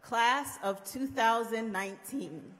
Class of 2019.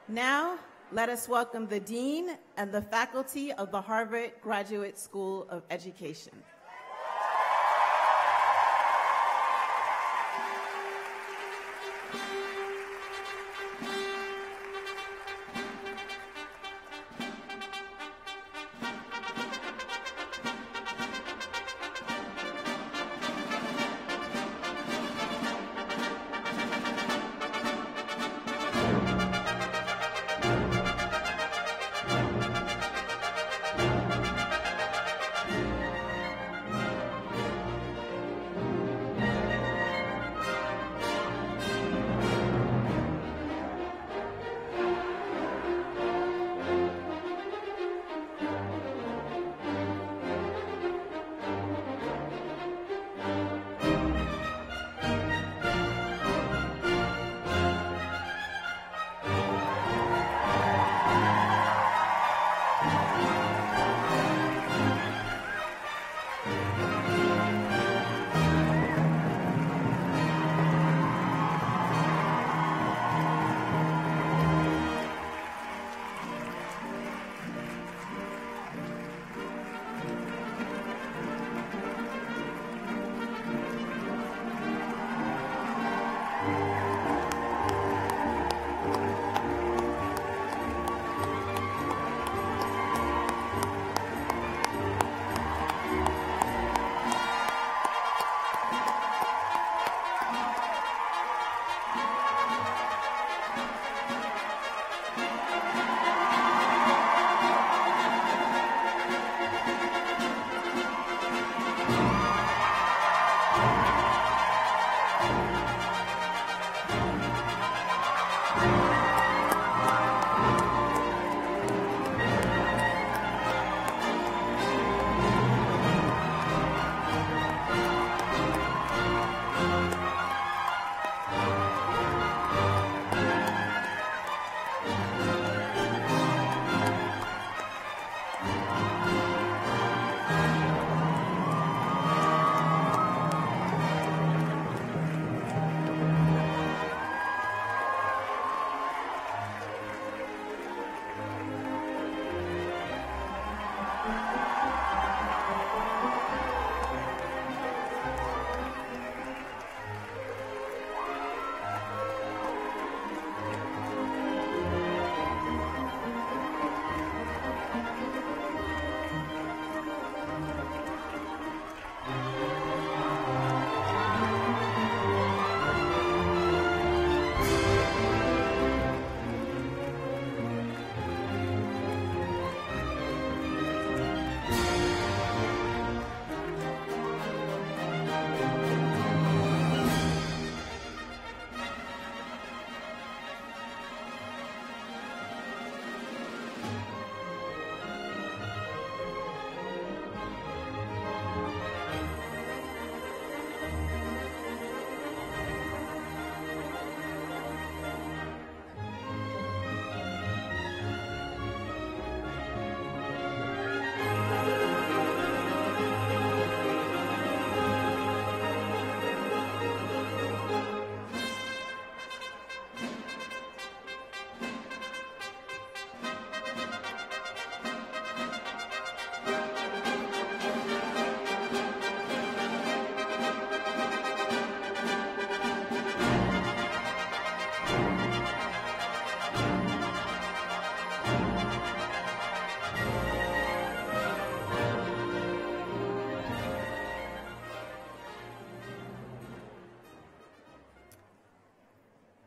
Now, let us welcome the Dean and the faculty of the Harvard Graduate School of Education.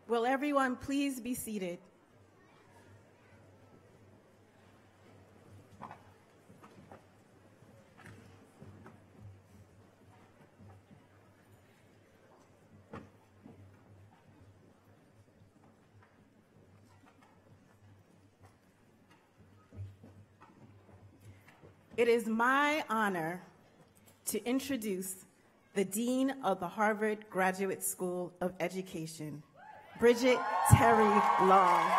Will everyone please be seated? It is my honor to introduce the Dean of the Harvard Graduate School of Education, Bridget Terry Long.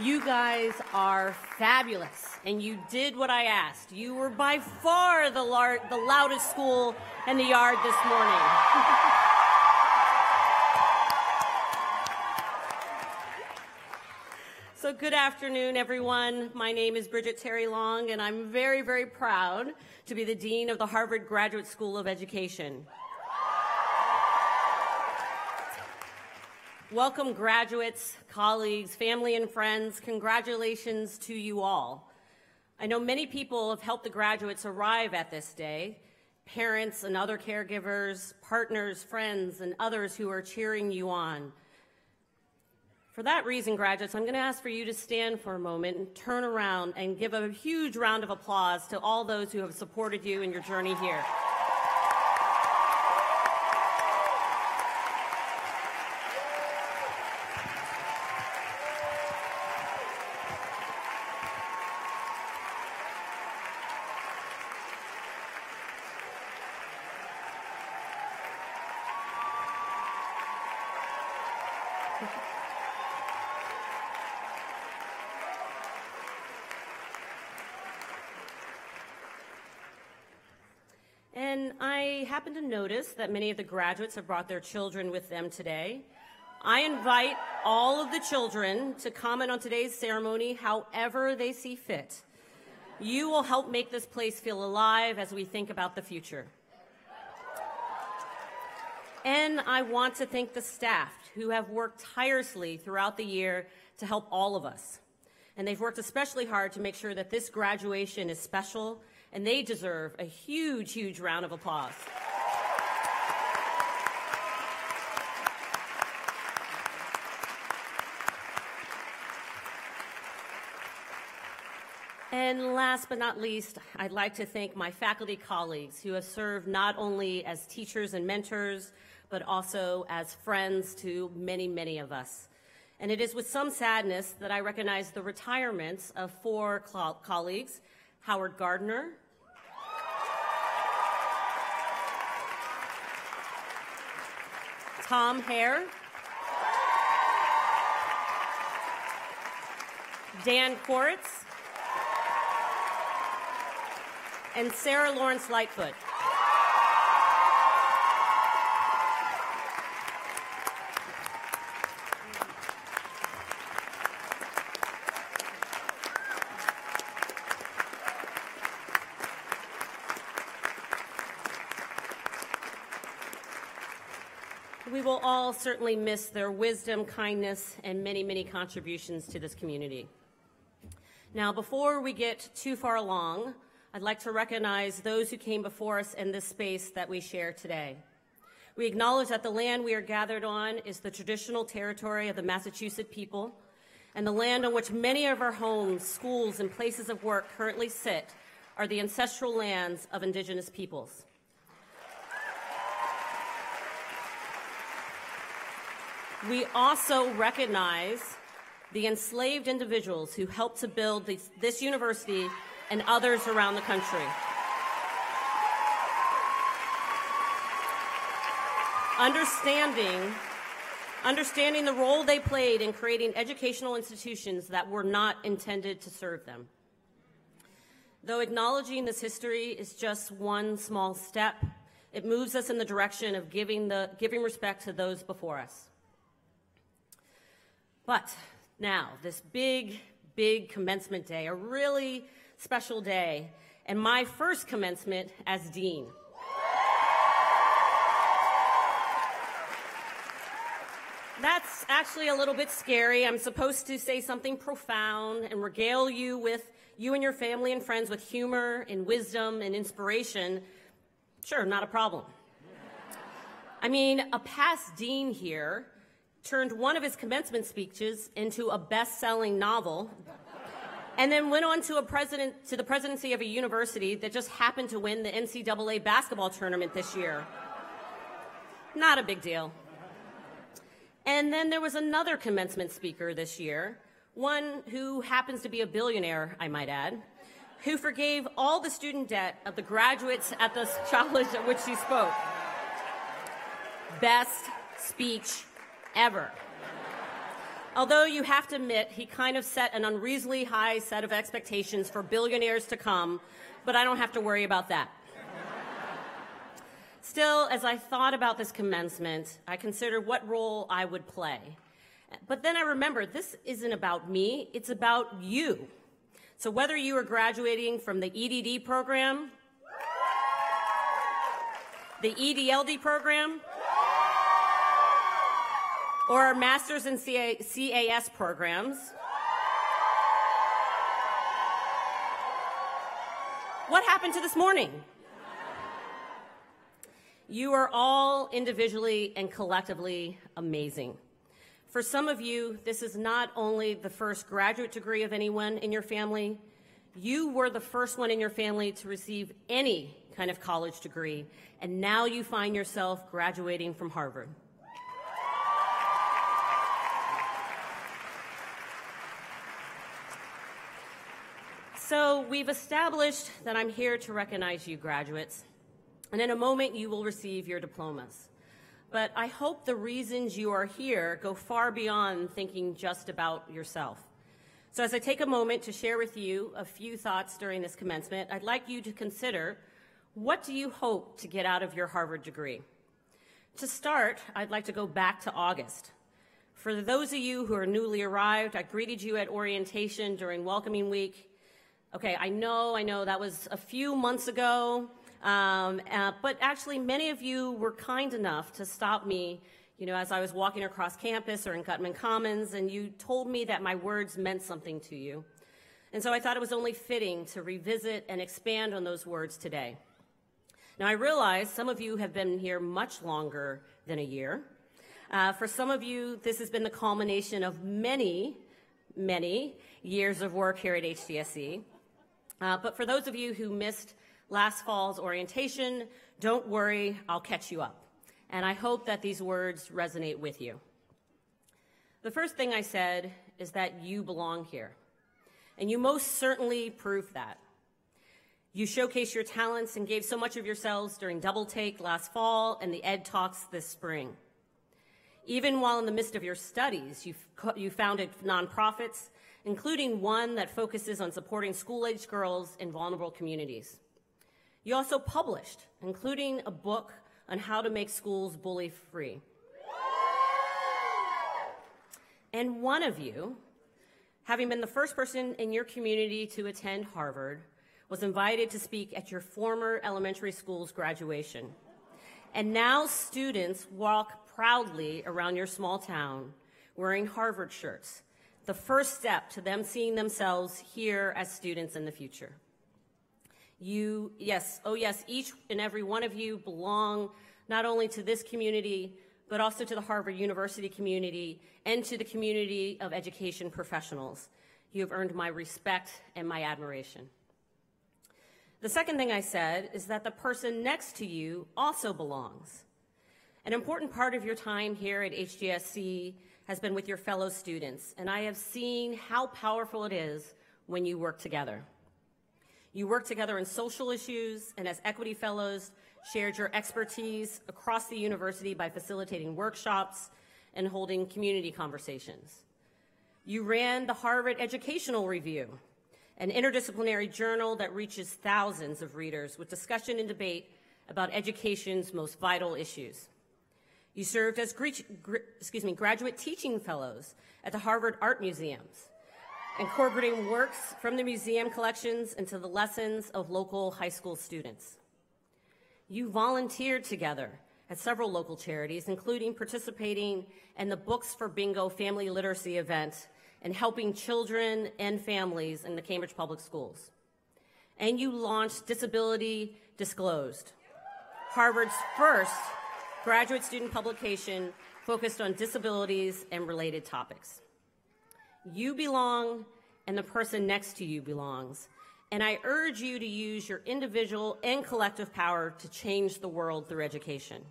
You guys are fabulous, and you did what I asked. You were by far the loudest school in the yard this morning. So good afternoon, everyone. My name is Bridget Terry Long, and I'm very, very proud to be the Dean of the Harvard Graduate School of Education. Welcome, graduates, colleagues, family, and friends. Congratulations to you all. I know many people have helped the graduates arrive at this day, parents and other caregivers, partners, friends, and others who are cheering you on. For that reason, graduates, I'm going to ask for you to stand for a moment and turn around and give a huge round of applause to all those who have supported you in your journey here. And I happen to notice that many of the graduates have brought their children with them today. I invite all of the children to comment on today's ceremony however they see fit. You will help make this place feel alive as we think about the future. And I want to thank the staff who have worked tirelessly throughout the year to help all of us. And they've worked especially hard to make sure that this graduation is special, and they deserve a huge, huge round of applause. And last but not least, I'd like to thank my faculty colleagues who have served not only as teachers and mentors, but also as friends to many, many of us. And it is with some sadness that I recognize the retirements of 4 colleagues: Howard Gardner, Tom Hare, Dan Koritz, and Sarah Lawrence Lightfoot. We will all certainly miss their wisdom, kindness, and many, many contributions to this community. Now, before we get too far along, I'd like to recognize those who came before us in this space that we share today. We acknowledge that the land we are gathered on is the traditional territory of the Massachusetts people, and the land on which many of our homes, schools, and places of work currently sit are the ancestral lands of Indigenous peoples. We also recognize the enslaved individuals who helped to build this university and others around the country. Understanding the role they played in creating educational institutions that were not intended to serve them. Though acknowledging this history is just one small step, it moves us in the direction of giving respect to those before us. But now, this big, big commencement day, a really special day, and my first commencement as dean. That's actually a little bit scary. I'm supposed to say something profound and regale you and your family and friends with humor and wisdom and inspiration. Sure, not a problem. I mean, a past dean here turned one of his commencement speeches into a best-selling novel, and then went on to the presidency of a university that just happened to win the NCAA basketball tournament this year. Not a big deal. And then there was another commencement speaker this year, one who happens to be a billionaire, I might add, who forgave all the student debt of the graduates at the college at which she spoke. Best speech ever. Although you have to admit, he kind of set an unreasonably high set of expectations for billionaires to come, but I don't have to worry about that. Still, as I thought about this commencement, I considered what role I would play. But then I remembered, this isn't about me, it's about you. So whether you are graduating from the EDD program, the EDLD program, or our Masters in CAS programs, what happened to this morning? You are all individually and collectively amazing. For some of you, this is not only the first graduate degree of anyone in your family, you were the first one in your family to receive any kind of college degree, and now you find yourself graduating from Harvard. So we've established that I'm here to recognize you graduates, and in a moment you will receive your diplomas. But I hope the reasons you are here go far beyond thinking just about yourself. So as I take a moment to share with you a few thoughts during this commencement, I'd like you to consider, what do you hope to get out of your Harvard degree? To start, I'd like to go back to August. For those of you who are newly arrived, I greeted you at orientation during welcoming week. Okay, I know that was a few months ago. But actually, many of you were kind enough to stop me, as I was walking across campus or in Gutman Commons, and you told me that my words meant something to you. And so I thought it was only fitting to revisit and expand on those words today. Now, I realize some of you have been here much longer than a year. For some of you, this has been the culmination of many, many years of work here at HGSE. But for those of you who missed last fall's orientation, don't worry, I'll catch you up. And I hope that these words resonate with you. The first thing I said is that you belong here. And you most certainly proved that. You showcased your talents and gave so much of yourselves during Double Take last fall and the Ed Talks this spring. Even while in the midst of your studies, you founded nonprofits, including one that focuses on supporting school-aged girls in vulnerable communities. You also published, including a book on how to make schools bully-free. And one of you, having been the first person in your community to attend Harvard, was invited to speak at your former elementary school's graduation. And now students walk proudly around your small town wearing Harvard shirts, the first step to them seeing themselves here as students in the future. Yes, each and every one of you belong not only to this community, but also to the Harvard University community and to the community of education professionals. You have earned my respect and my admiration. The second thing I said is that the person next to you also belongs. An important part of your time here at HGSE has been with your fellow students, and I have seen how powerful it is when you work together. You work together in social issues, and as equity fellows, shared your expertise across the university by facilitating workshops and holding community conversations. You ran the Harvard Educational Review, an interdisciplinary journal that reaches thousands of readers with discussion and debate about education's most vital issues. You served as graduate teaching fellows at the Harvard Art Museums, incorporating works from the museum collections into the lessons of local high school students. You volunteered together at several local charities, including participating in the Books for Bingo family literacy event and helping children and families in the Cambridge Public Schools. And you launched Disability Disclosed, Harvard's first graduate student publication focused on disabilities and related topics. You belong, and the person next to you belongs. And I urge you to use your individual and collective power to change the world through education.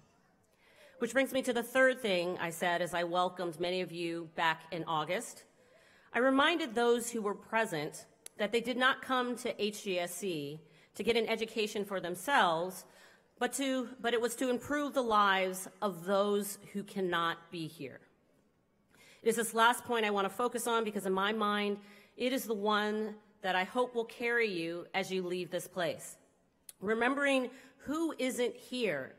Which brings me to the third thing I said as I welcomed many of you back in August. I reminded those who were present that they did not come to HGSE to get an education for themselves, but it was to improve the lives of those who cannot be here. It is this last point I want to focus on because in my mind, it is the one that I hope will carry you as you leave this place. Remembering who isn't here,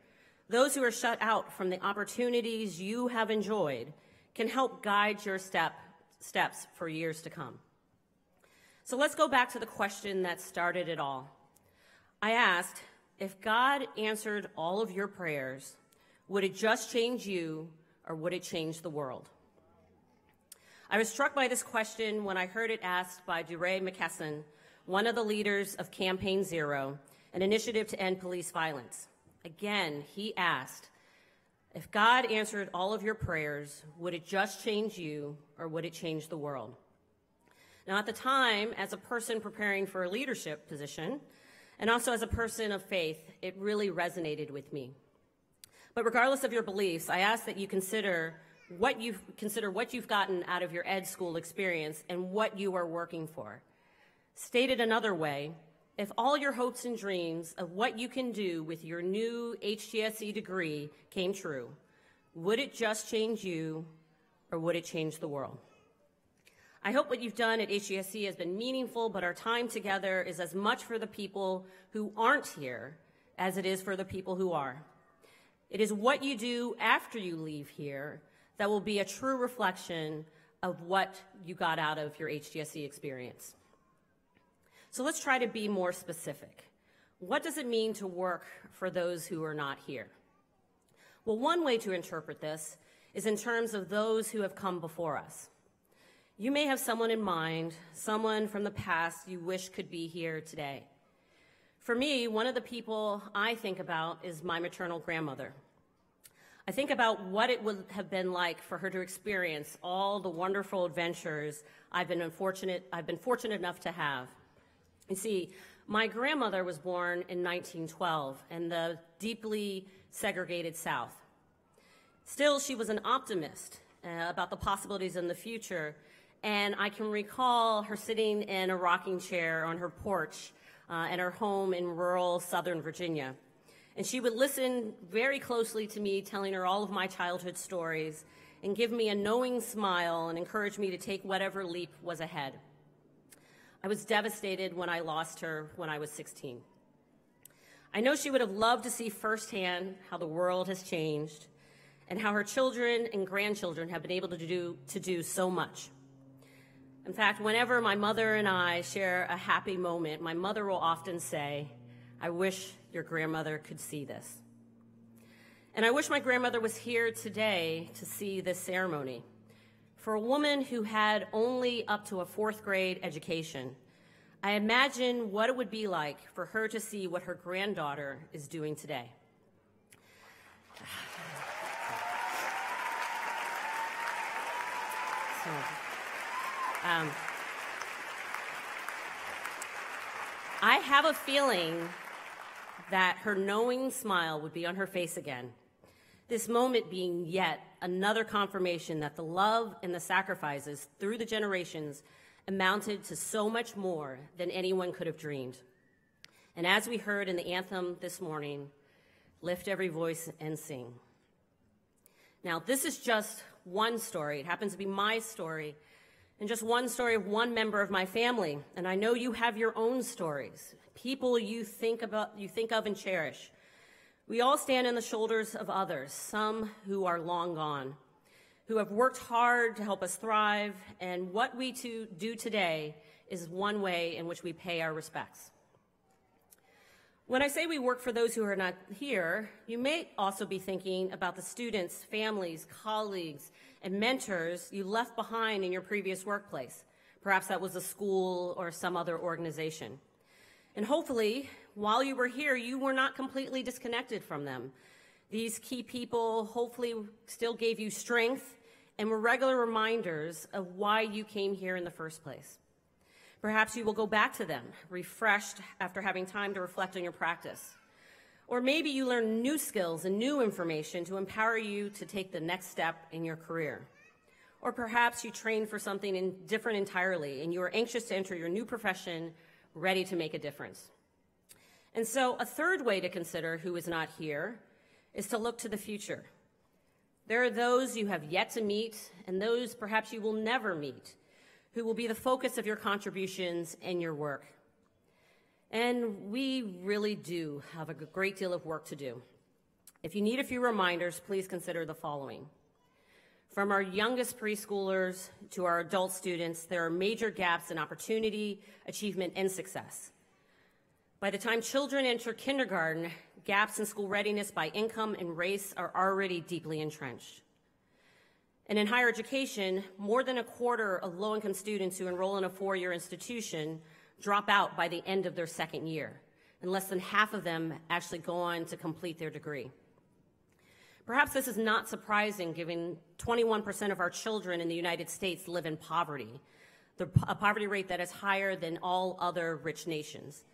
those who are shut out from the opportunities you have enjoyed, can help guide your steps for years to come. So let's go back to the question that started it all. I asked, if God answered all of your prayers, would it just change you or would it change the world? I was struck by this question when I heard it asked by DeRay McKesson, one of the leaders of Campaign Zero, an initiative to end police violence. Again, he asked, if God answered all of your prayers, would it just change you or would it change the world? Now, at the time, as a person preparing for a leadership position, and also as a person of faith, it really resonated with me. But regardless of your beliefs, I ask that you consider what you've gotten out of your ed school experience and what you are working for. Stated another way, if all your hopes and dreams of what you can do with your new HGSE degree came true, would it just change you or would it change the world? I hope what you've done at HGSE has been meaningful, but our time together is as much for the people who aren't here as it is for the people who are. It is what you do after you leave here that will be a true reflection of what you got out of your HGSE experience. So let's try to be more specific. What does it mean to work for those who are not here? Well, one way to interpret this is in terms of those who have come before us. You may have someone in mind, someone from the past you wish could be here today. For me, one of the people I think about is my maternal grandmother. I think about what it would have been like for her to experience all the wonderful adventures I've been fortunate enough to have. You see, my grandmother was born in 1912 in the deeply segregated South. Still, she was an optimist about the possibilities in the future, and I can recall her sitting in a rocking chair on her porch at her home in rural Southern Virginia. And she would listen very closely to me, telling her all of my childhood stories, and give me a knowing smile and encourage me to take whatever leap was ahead. I was devastated when I lost her when I was 16. I know she would have loved to see firsthand how the world has changed and how her children and grandchildren have been able to do so much. In fact, whenever my mother and I share a happy moment, my mother will often say, "I wish your grandmother could see this." And I wish my grandmother was here today to see this ceremony. For a woman who had only up to a 4th grade education, I imagine what it would be like for her to see what her granddaughter is doing today. I have a feeling that her knowing smile would be on her face again. This moment being yet another confirmation that the love and the sacrifices through the generations amounted to so much more than anyone could have dreamed. And as we heard in the anthem this morning, lift every voice and sing. Now, this is just one story. It happens to be my story, and just one story of one member of my family. And I know you have your own stories, people you think of and cherish. We all stand on the shoulders of others, some who are long gone, who have worked hard to help us thrive, and what we do today is one way in which we pay our respects. When I say we work for those who are not here, you may also be thinking about the students, families, colleagues, and mentors you left behind in your previous workplace. Perhaps that was a school or some other organization. And hopefully, while you were here, you were not completely disconnected from them. These key people hopefully still gave you strength and were regular reminders of why you came here in the first place. Perhaps you will go back to them, refreshed after having time to reflect on your practice. Or maybe you learn new skills and new information to empower you to take the next step in your career. Or perhaps you trained for something different entirely and you are anxious to enter your new profession, ready to make a difference. And so a third way to consider who is not here is to look to the future. There are those you have yet to meet and those perhaps you will never meet who will be the focus of your contributions and your work. And we really do have a great deal of work to do. If you need a few reminders, please consider the following. From our youngest preschoolers to our adult students, there are major gaps in opportunity, achievement, and success. By the time children enter kindergarten, gaps in school readiness by income and race are already deeply entrenched. And in higher education, more than a quarter of low-income students who enroll in a four-year institution drop out by the end of their second year, and less than half of them actually go on to complete their degree. Perhaps this is not surprising given 21% of our children in the United States live in poverty, a poverty rate that is higher than all other rich nations.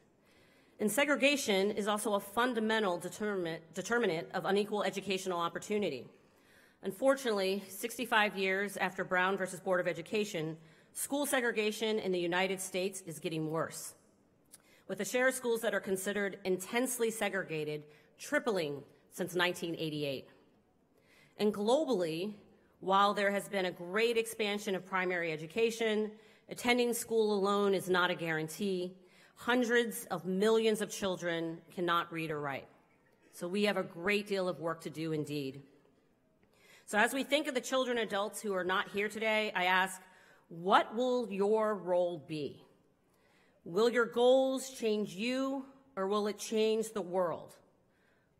And segregation is also a fundamental determinant of unequal educational opportunity. Unfortunately, 65 years after Brown versus Board of Education, school segregation in the United States is getting worse, with the share of schools that are considered intensely segregated tripling since 1988. And globally, while there has been a great expansion of primary education, attending school alone is not a guarantee. Hundreds of millions of children cannot read or write. So we have a great deal of work to do indeed. So as we think of the children and adults who are not here today, I ask, what will your role be? Will your goals change you, or will it change the world?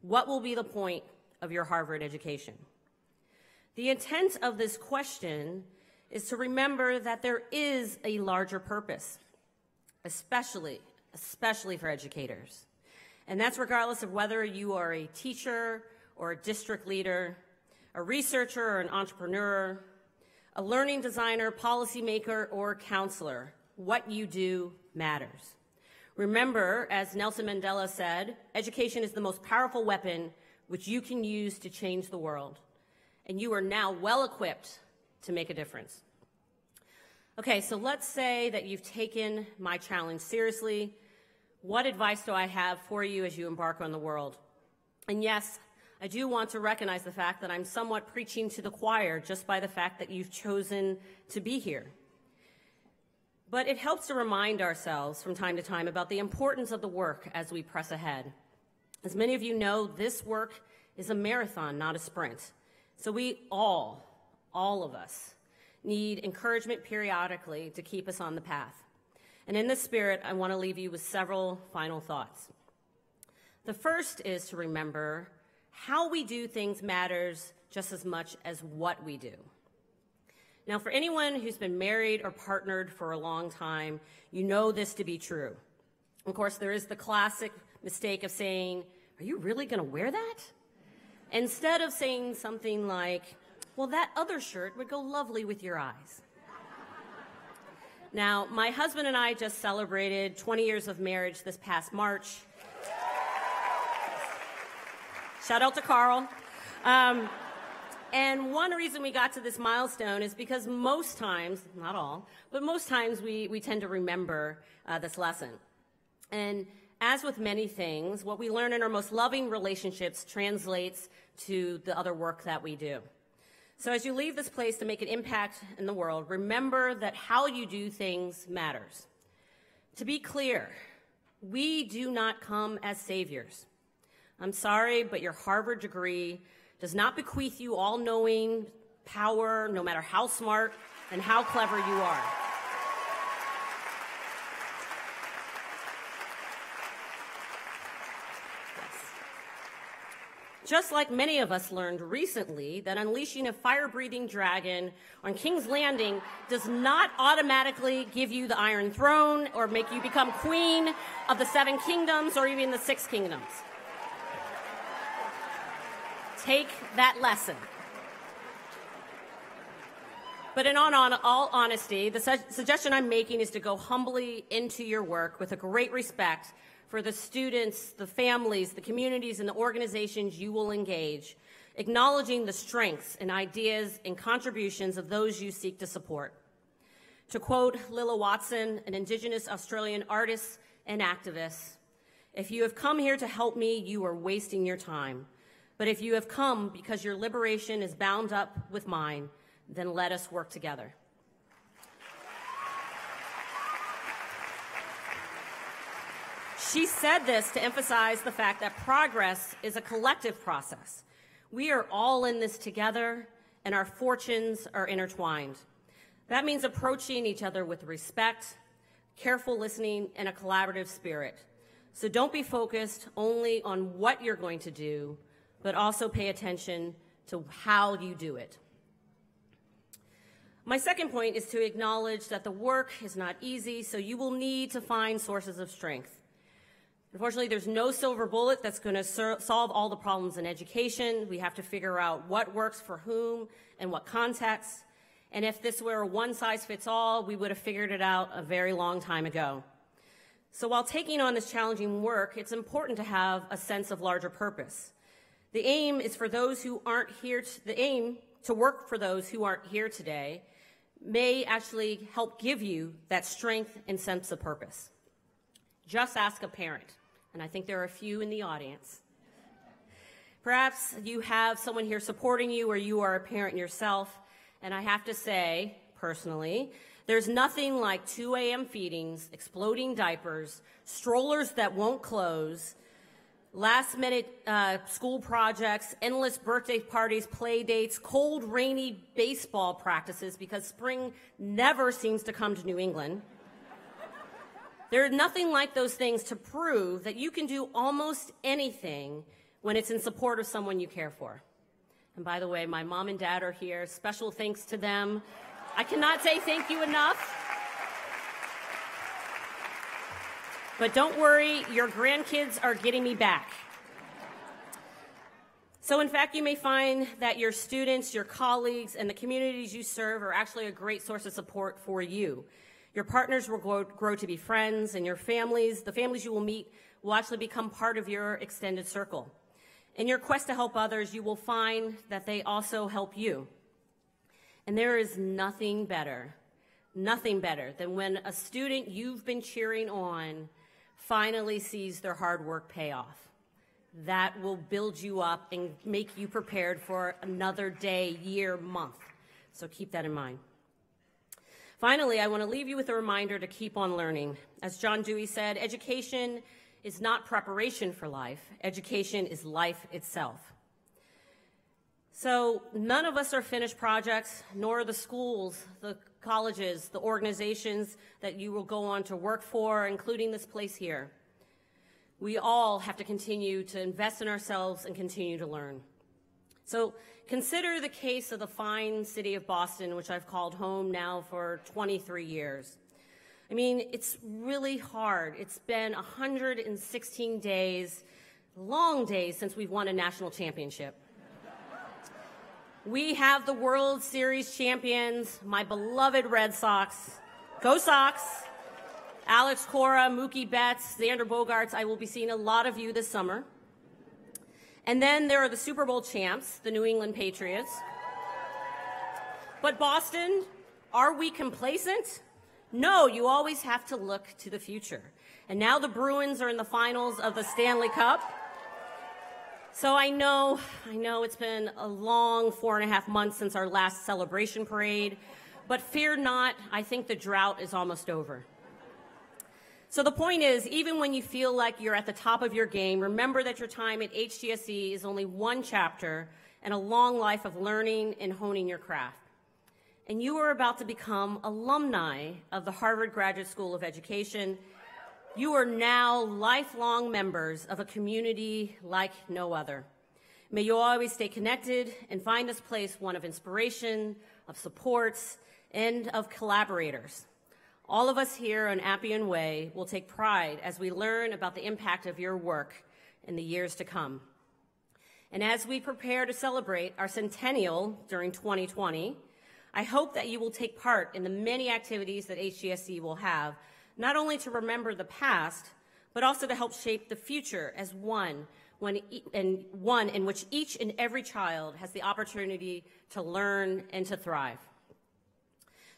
What will be the point of your Harvard education? The intent of this question is to remember that there is a larger purpose, especially for educators. And that's regardless of whether you are a teacher or a district leader, a researcher or an entrepreneur, a learning designer, policymaker, or counselor. What you do matters. Remember, as Nelson Mandela said, education is the most powerful weapon which you can use to change the world. And you are now well equipped to make a difference. Okay, so let's say that you've taken my challenge seriously. What advice do I have for you as you embark on the world? And yes, I do want to recognize the fact that I'm somewhat preaching to the choir just by the fact that you've chosen to be here. But it helps to remind ourselves from time to time about the importance of the work as we press ahead. As many of you know, this work is a marathon, not a sprint. So we all of us, need encouragement periodically to keep us on the path. And in this spirit, I want to leave you with several final thoughts. The first is to remember how we do things matters just as much as what we do. Now, for anyone who's been married or partnered for a long time, you know this to be true. Of course, there is the classic mistake of saying, "Are you really going to wear that?" Instead of saying something like, "Well, that other shirt would go lovely with your eyes." Now, my husband and I just celebrated 20 years of marriage this past March. Shout out to Carl. And one reason we got to this milestone is because most times, not all, but most times we tend to remember this lesson. And as with many things, what we learn in our most loving relationships translates to the other work that we do. So as you leave this place to make an impact in the world, remember that how you do things matters. To be clear, we do not come as saviors. I'm sorry, but your Harvard degree does not bequeath you all-knowing power, no matter how smart and how clever you are. Just like many of us learned recently that unleashing a fire-breathing dragon on King's Landing does not automatically give you the Iron Throne or make you become queen of the 7 kingdoms or even the 6 kingdoms. Take that lesson. But in all honesty, the suggestion I'm making is to go humbly into your work with a great respect for the students, the families, the communities, and the organizations you will engage, acknowledging the strengths and ideas and contributions of those you seek to support. To quote Lilla Watson, an Indigenous Australian artist and activist, "If you have come here to help me, you are wasting your time. But if you have come because your liberation is bound up with mine, then let us work together. She said this to emphasize the fact that progress is a collective process. We are all in this together, and our fortunes are intertwined. That means approaching each other with respect, careful listening, and a collaborative spirit. So don't be focused only on what you're going to do, but also pay attention to how you do it. My second point is to acknowledge that the work is not easy, so you will need to find sources of strength. Unfortunately, there's no silver bullet that's going to solve all the problems in education. We have to figure out what works for whom and what context. And if this were a one-size-fits-all, we would have figured it out a very long time ago. So while taking on this challenging work, it's important to have a sense of larger purpose. The aim is for those who aren't here, the aim to work for those who aren't here today may actually help give you that strength and sense of purpose. Just ask a parent, and I think there are a few in the audience. Perhaps you have someone here supporting you, or you are a parent yourself, and I have to say, personally, there's nothing like 2 a.m. feedings, exploding diapers, strollers that won't close, last-minute school projects, endless birthday parties, play dates, cold, rainy baseball practices, because spring never seems to come to New England. There's nothing like those things to prove that you can do almost anything when it's in support of someone you care for. And by the way, my mom and dad are here. Special thanks to them. I cannot say thank you enough. But don't worry, your grandkids are getting me back. So in fact, you may find that your students, your colleagues, and the communities you serve are actually a great source of support for you. Your partners will grow to be friends, and your families, the families you will meet, will actually become part of your extended circle. In your quest to help others, you will find that they also help you. And there is nothing better than when a student you've been cheering on finally sees their hard work pay off. That will build you up and make you prepared for another day, year, month. So keep that in mind. Finally, I want to leave you with a reminder to keep on learning. As John Dewey said, education is not preparation for life. Education is life itself. So none of us are finished projects, nor are the schools, the colleges, the organizations that you will go on to work for, including this place here. We all have to continue to invest in ourselves and continue to learn. So consider the case of the fine city of Boston, which I've called home now for 23 years. I mean, it's really hard. It's been 116 days, long days, since we've won a national championship. We have the World Series champions, my beloved Red Sox. Go Sox! Alex Cora, Mookie Betts, Xander Bogaerts. I will be seeing a lot of you this summer. And then there are the Super Bowl champs, the New England Patriots. But Boston, are we complacent? No, you always have to look to the future. And now the Bruins are in the finals of the Stanley Cup. So I know it's been a long 4.5 months since our last celebration parade, but fear not, I think the drought is almost over. So the point is, even when you feel like you're at the top of your game, remember that your time at HGSE is only one chapter in a long life of learning and honing your craft. And you are about to become alumni of the Harvard Graduate School of Education. You are now lifelong members of a community like no other. May you always stay connected and find this place one of inspiration, of supports, and of collaborators. All of us here on Appian Way will take pride as we learn about the impact of your work in the years to come. And as we prepare to celebrate our centennial during 2020, I hope that you will take part in the many activities that HGSE will have, not only to remember the past, but also to help shape the future as one in which each and every child has the opportunity to learn and to thrive.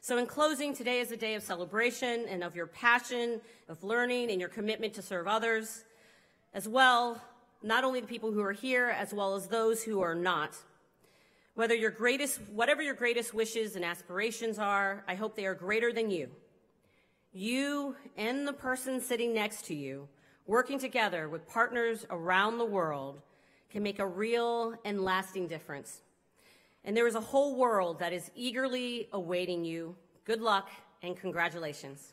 So in closing, today is a day of celebration and of your passion, of learning, and your commitment to serve others. As well, not only the people who are here, as well as those who are not. Whatever your greatest wishes and aspirations are, I hope they are greater than you. You and the person sitting next to you, working together with partners around the world, can make a real and lasting difference. And there is a whole world that is eagerly awaiting you. Good luck and congratulations.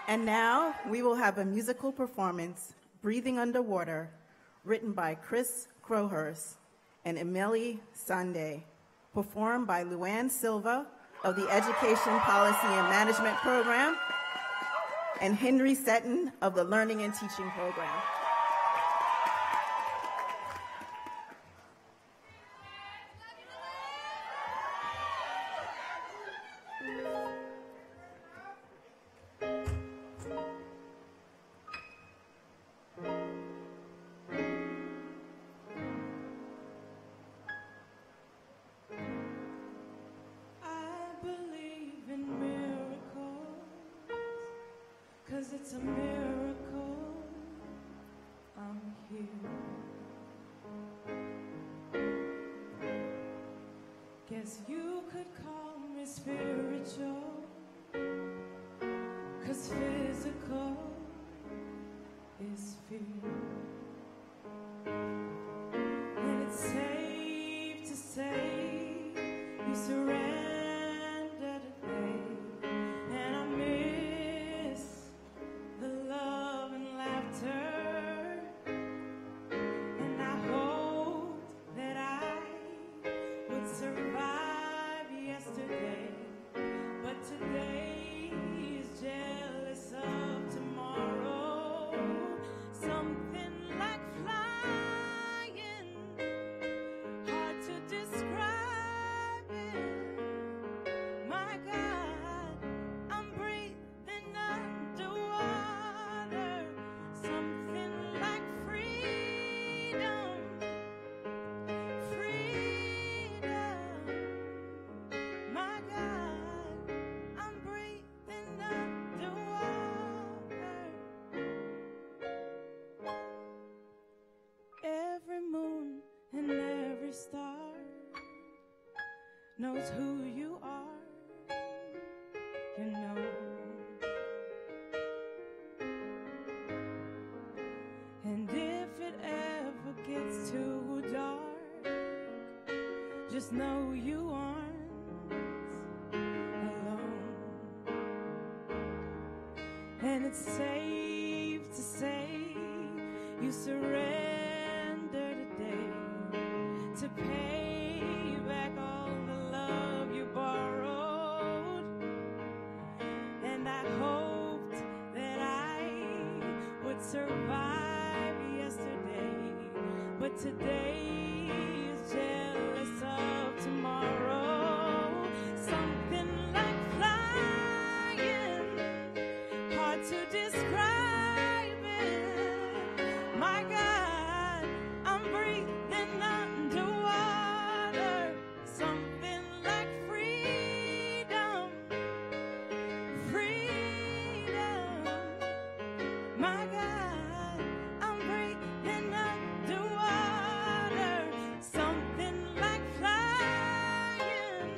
And now we will have a musical performance, Breathing Underwater, written by Chris Crowhurst and Emily Sande, performed by Luann Silva of the Education Policy and Management Program and Henry Seton of the Learning and Teaching Program. It's a miracle I'm here. Guess you could call me spiritual, 'cause physical is fear. And it's safe to say you surrender today, and I miss the love and laughter, and I hoped that I would survive yesterday, but today is jealous of tomorrow. Something like flying, hard to describe it. My God, I'm breathing underwater. Something like freedom, freedom. My God, I'm breathing underwater. Every moon and every star knows who you are, you know. And if it ever gets too dark, just know you aren't alone. And it's safe to say you surrender today to pay back all the love you borrowed. And I hoped that I would survive yesterday, but today is jealous of tomorrow. Something like flying, hard to describe it. My God, I'm breathing underwater. Something like freedom, freedom. My God, I'm breathing underwater. Something like flying,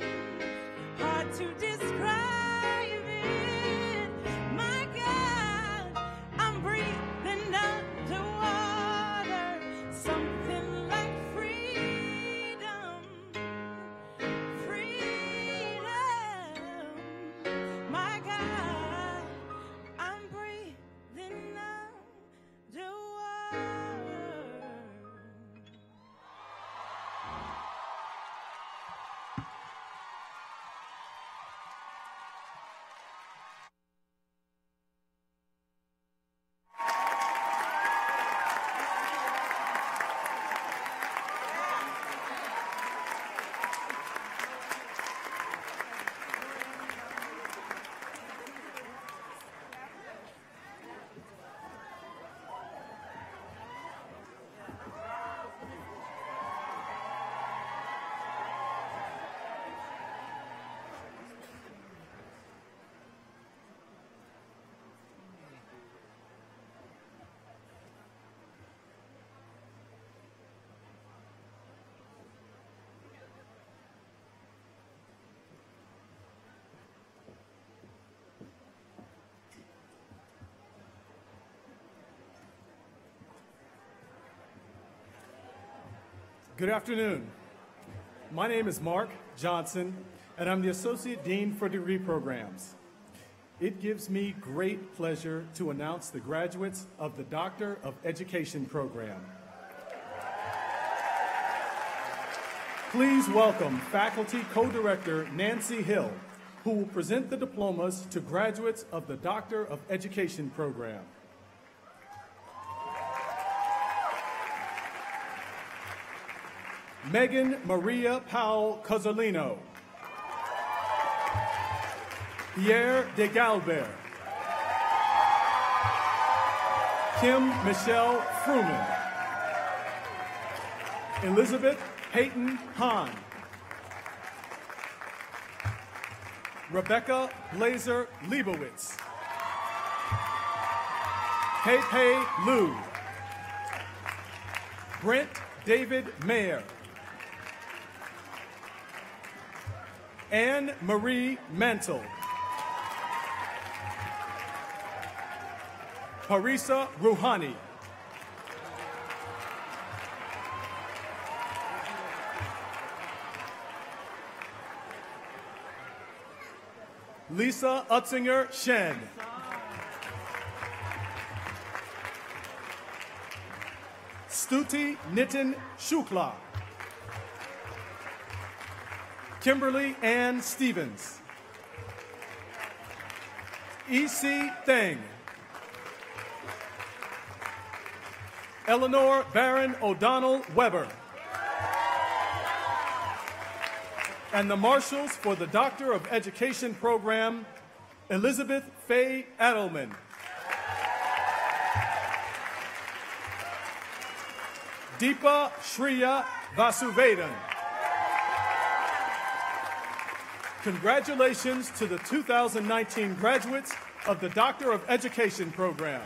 hard to describe it. My God, Good afternoon. My name is Mark Johnson, and I'm the Associate Dean for Degree Programs. It gives me great pleasure to announce the graduates of the Doctor of Education program. Please welcome Faculty Co-Director Nancy Hill, who will present the diplomas to graduates of the Doctor of Education program. Megan Maria Powell Cozzolino. Pierre de Galbert. Kim Michelle Fruman. Elizabeth Peyton Hahn. Rebecca Blazer Leibowitz. Pei Liu. Brent David Mayer. Anne Marie Mantle. Parisa Rouhani. Lisa Utzinger Shen. Stuti Nitin Shukla. Kimberly Ann Stevens. E.C. Theng. Eleanor Barron O'Donnell Weber. And the marshals for the Doctor of Education program, Elizabeth Faye Adelman. Deepa Shriya Vasuvedan. Congratulations to the 2019 graduates of the Doctor of Education program.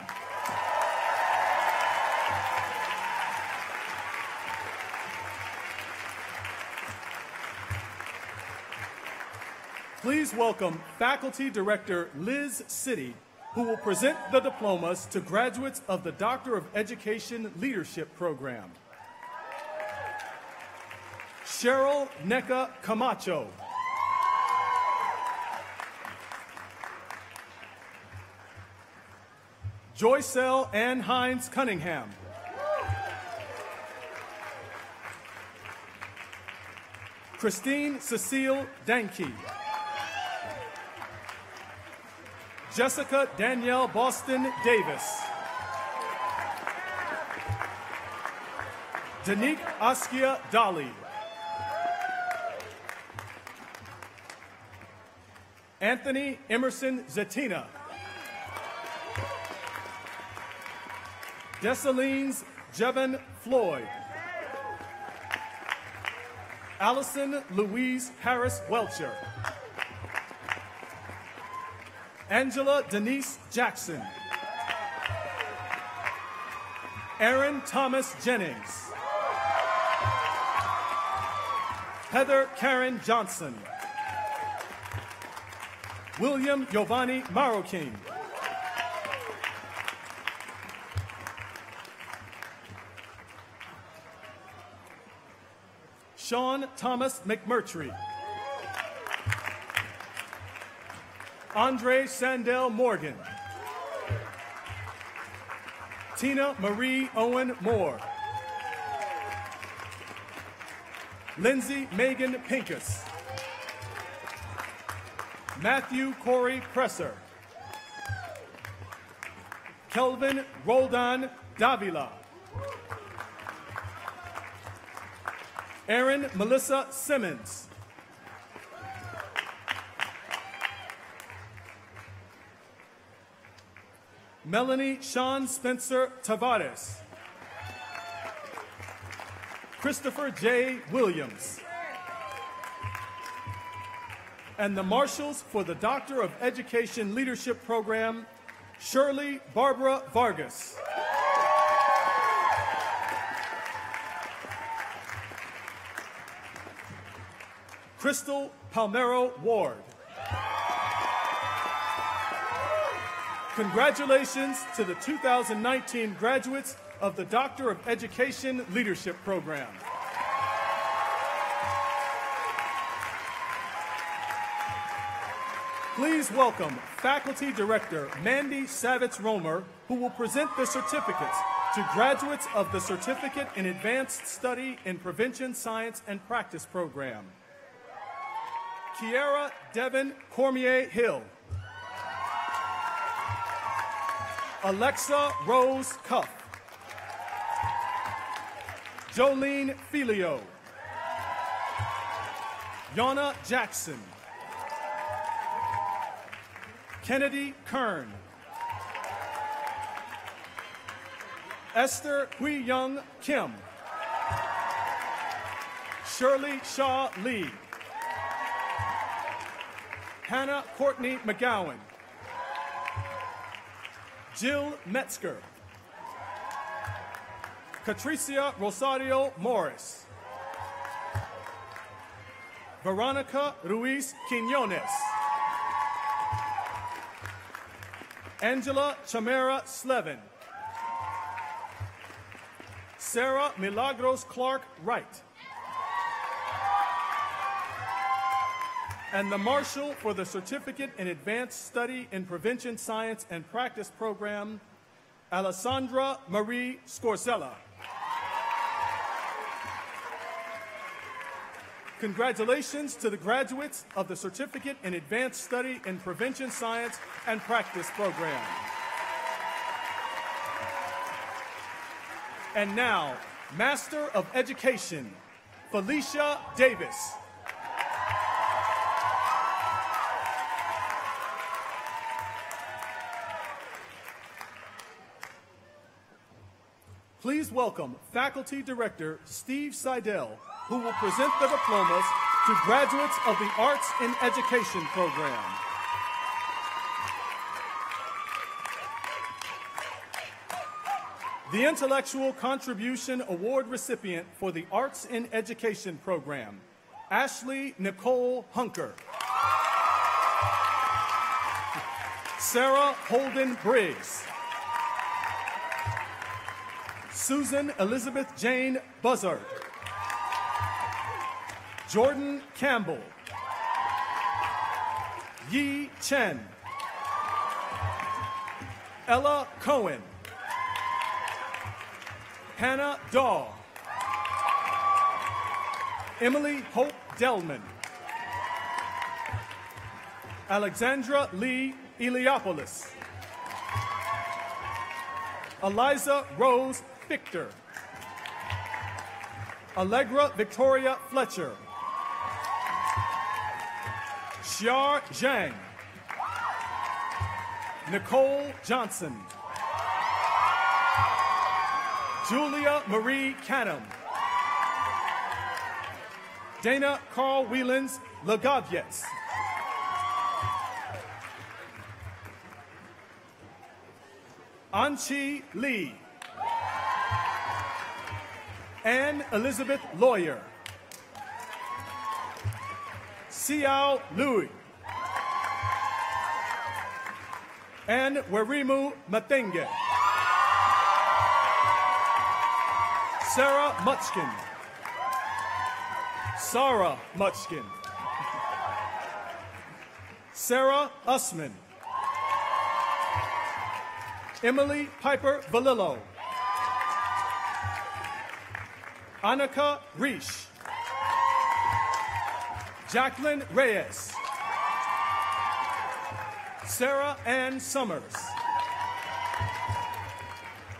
Please welcome Faculty Director Liz City, who will present the diplomas to graduates of the Doctor of Education Leadership program. Cheryl Neka Camacho. Joycelle Ann Hines Cunningham. Christine Cecile Danke. Jessica Danielle Boston Davis. Danique Askia Dali. Anthony Emerson Zetina. Dessalines Jevon Floyd. Allison Louise Harris Welcher. Angela Denise Jackson. Aaron Thomas Jennings. Heather Karen Johnson. William Giovanni Maroking. Sean Thomas McMurtry. Andre Sandell Morgan. Tina Marie Owen Moore. Lindsay Megan Pincus. Matthew Corey Presser. Kelvin Roldan Davila. Aaron Melissa Simmons. Melanie Sean Spencer Tavares. Christopher J. Williams. And the marshals for the Doctor of Education Leadership program, Shirley Barbara Vargas. Crystal Palmero Ward. Congratulations to the 2019 graduates of the Doctor of Education Leadership program. Please welcome Faculty Director Mandy Savitz-Romer, who will present the certificates to graduates of the Certificate in Advanced Study in Prevention, Science, and Practice program. Kiara Devin Cormier Hill. Alexa Rose Cuff. Jolene Filio. Yana Jackson. Kennedy Kern. Esther Hui Young Kim. Shirley Shaw Lee. Hannah Courtney McGowan. Jill Metzger. Patricia Rosario Morris. Veronica Ruiz Quinones. Angela Chamera Slevin. Sarah Milagros Clark Wright. And the Marshal for the Certificate in Advanced Study in Prevention, Science, and Practice program, Alessandra Marie Scorsella. Congratulations to the graduates of the Certificate in Advanced Study in Prevention, Science, and Practice program. And now, Master of Education, Felicia Davis. Please welcome Faculty Director Steve Seidel, who will present the diplomas to graduates of the Arts in Education program. The Intellectual Contribution Award recipient for the Arts in Education program, Ashley Nicole Hunker. Sarah Holden Briggs. Susan Elizabeth Jane Buzzard. Jordan Campbell. Yi Chen. Ella Cohen. Hannah Daw. Emily Hope Delman. Alexandra Lee Eliopoulos. Eliza Rose Victor. Allegra Victoria Fletcher. Xiar Zhang. Nicole Johnson. Julia Marie Canham. Dana Carl Whelans Lagavyets. Anchi Lee. Anne Elizabeth Lawyer. Xiao Lui. And Werimu Matenge. Sarah Muchkin. Sarah Muchkin. Sarah Usman. Emily Piper Valillo. Annika Reish. Jacqueline Reyes. Sarah Ann Summers.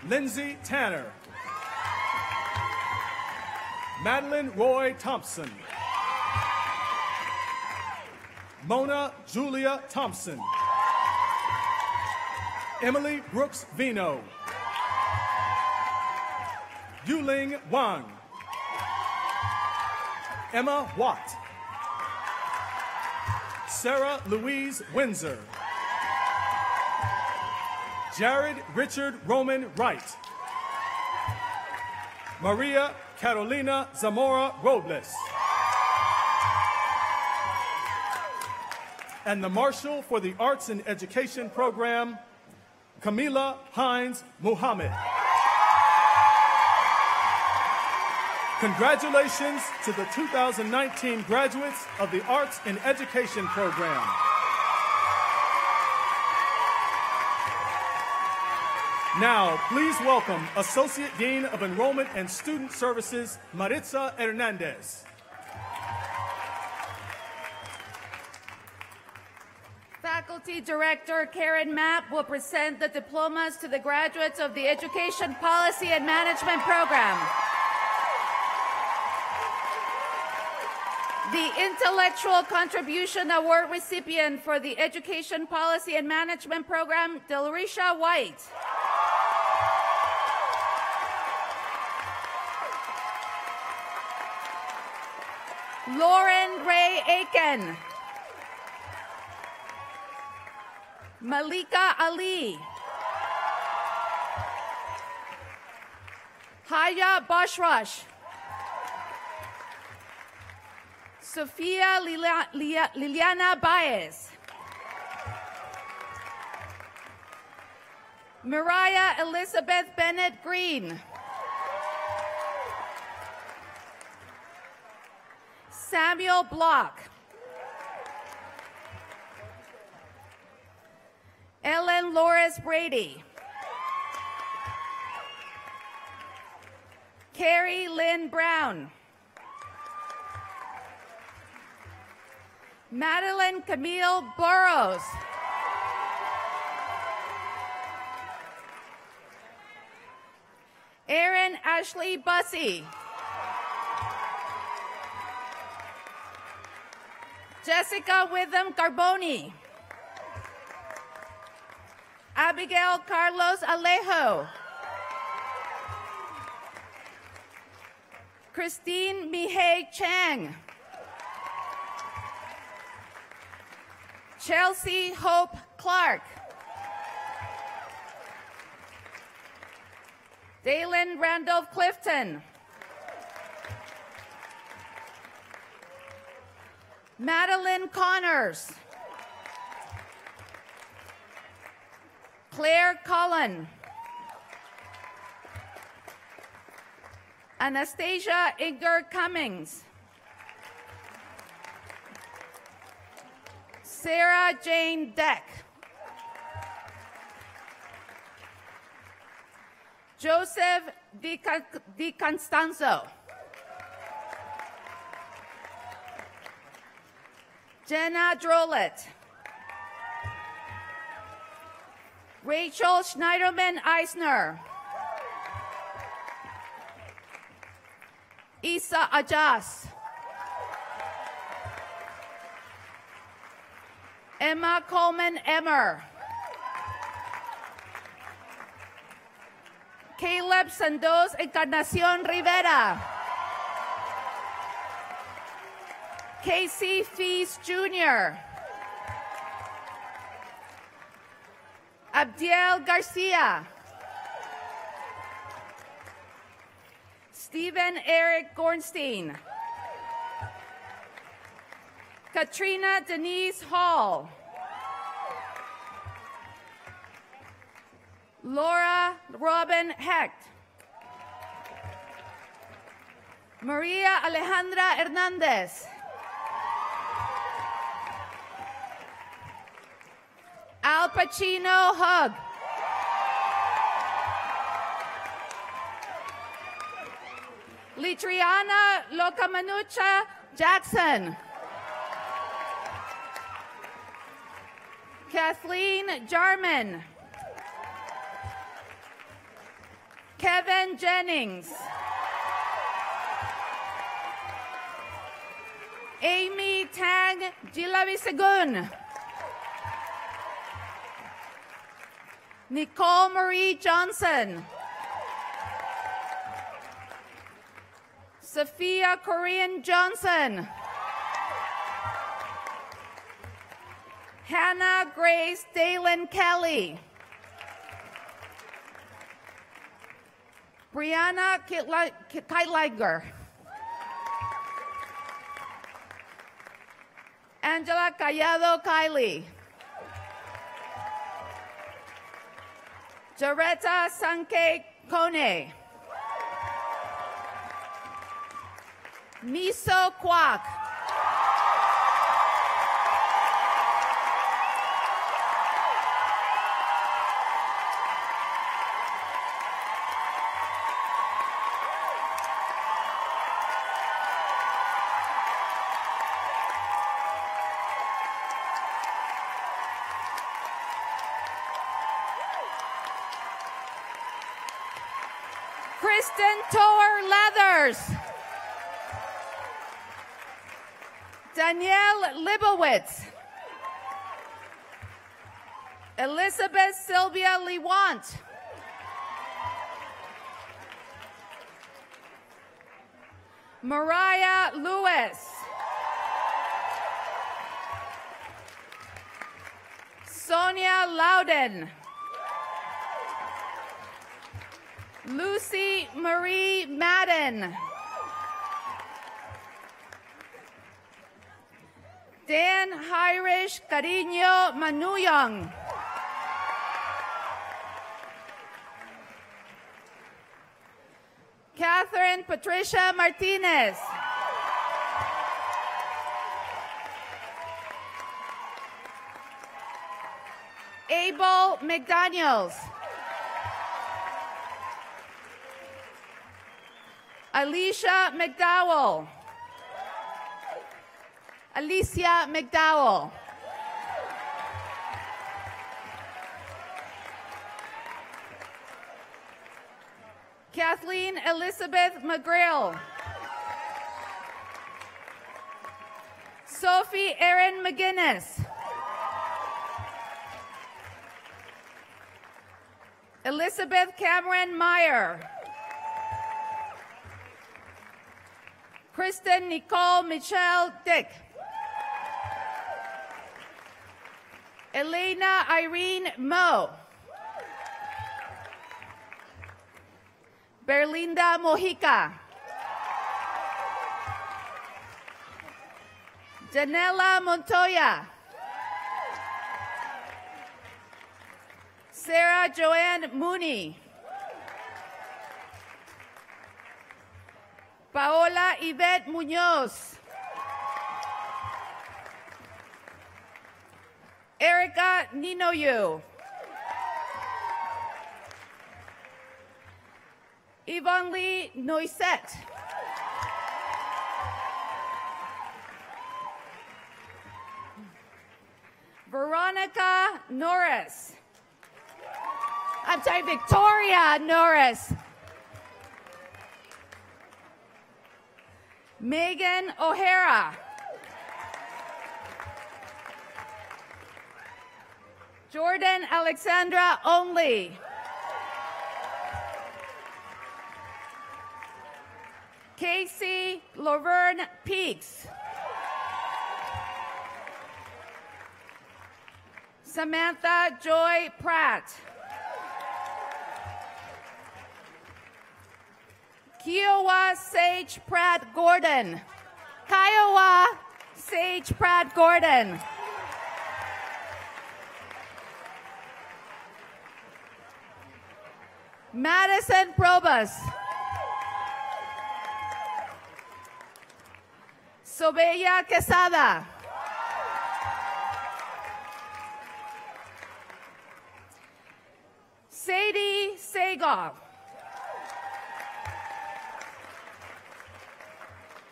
Lindsay Tanner. Madeline Roy Thompson. Mona Julia Thompson. Emily Brooks Vino. Yuling Wang. Emma Watt. Sarah Louise Windsor. Jared Richard Roman Wright. Maria Carolina Zamora Robles. And the Marshal for the Arts and Education program, Camila Hines Muhammad. Congratulations to the 2019 graduates of the Arts in Education program. Now, please welcome Associate Dean of Enrollment and Student Services, Maritza Hernandez. Faculty Director Karen Mapp will present the diplomas to the graduates of the Education Policy and Management Program. The Intellectual Contribution Award recipient for the Education Policy and Management Program, Delrisha White. Lauren Ray Aiken. Malika Ali. Haya Bashrash. Sophia Liliana Baez. Mariah Elizabeth Bennett Green. Samuel Block. Ellen Loris Brady. Carrie Lynn Brown. Madeline Camille Burrows. Erin Ashley Bussey. Jessica Witham Carboni. Abigail Carlos Alejo. Christine Mihei Chang. Chelsea Hope Clark. Dalen Randolph Clifton. Madeline Connors. Claire Cullen. Anastasia Inger Cummings. Sarah Jane Deck. Joseph Di Constanzo. Jenna Drolet. Rachel Schneiderman Eisner. Isa Ajas. Emma Coleman Emmer. Caleb Sandoz Encarnacion Rivera. Casey Feast Jr. Abdiel Garcia. Stephen Eric Gornstein. Katrina Denise Hall. Laura Robin Hecht. Maria Alejandra Hernandez. Al Pacino Hug. Litriana Locamanucha Jackson. Kathleen Jarman. Kevin Jennings. Amy Tang Gilavisegun. Nicole Marie Johnson. Sophia Korean Johnson. Hannah Grace Dalen Kelly. Brianna Keitliger. Angela Callado Kylie. Jaretta Sanke Kone. Miso Kwak. Kristen Toer Leathers. Danielle Libowitz. Elizabeth Sylvia Lewant. Mariah Lewis. Sonia Loudon. Lucy Marie Madden. Dan Hirish Cariño Manuyong. Catherine Patricia Martinez. Abel McDaniels. Alicia McDowell. Alicia McDowell. Kathleen Elizabeth McGrail. Sophie Erin McGinnis. Elizabeth Cameron Meyer. Kristen Nicole Michelle Dick. Elena Irene Moe. Berlinda Mojica. Janela Montoya. Sarah Joanne Mooney. Paola Yvette Munoz. Erica Ninoyu. Yvonne Lee Noisette. Veronica Norris. I'm sorry, Victoria Norris. Megan O'Hara. Jordan Alexandra Only. Casey Laverne Peaks. Samantha Joy Pratt. Kiowa Sage Pratt Gordon. Kiowa Sage Pratt Gordon. Madison Probus. Sobeya Quesada. Sadie Segal.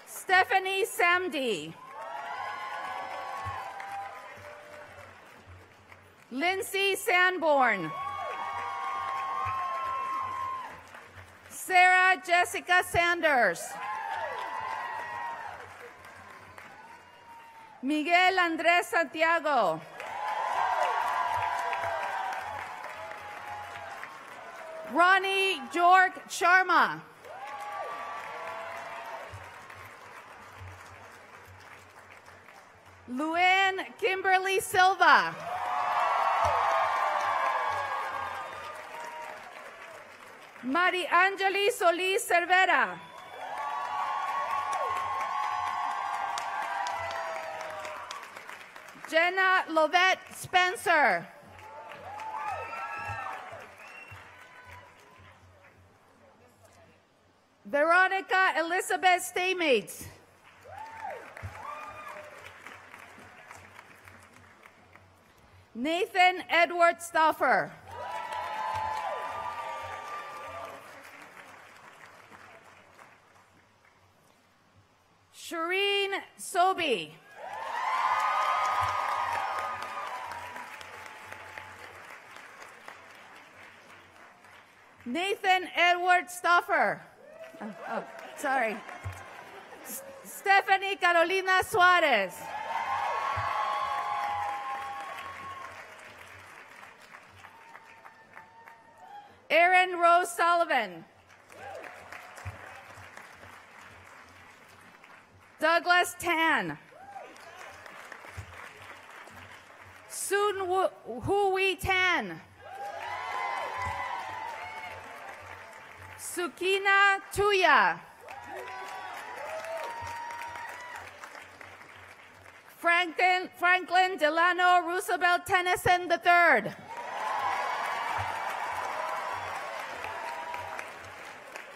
Stephanie Samdi. Lindsay Sanborn. Sarah Jessica Sanders. Miguel Andrés Santiago. Ronnie Jorg Sharma. Luann Kimberly Silva. Mari Angeli Solis Cervera. Jenna Lovette Spencer. Veronica Elizabeth Staymates. Nathan Edward Stauffer. Shireen Sobi. Nathan Edward Stoffer. Sorry. Stephanie Carolina Suarez. Erin Rose Sullivan. Douglas Tan. Soon Hui Tan. Sukina Tuya. Franklin Delano Roosevelt Tennyson III.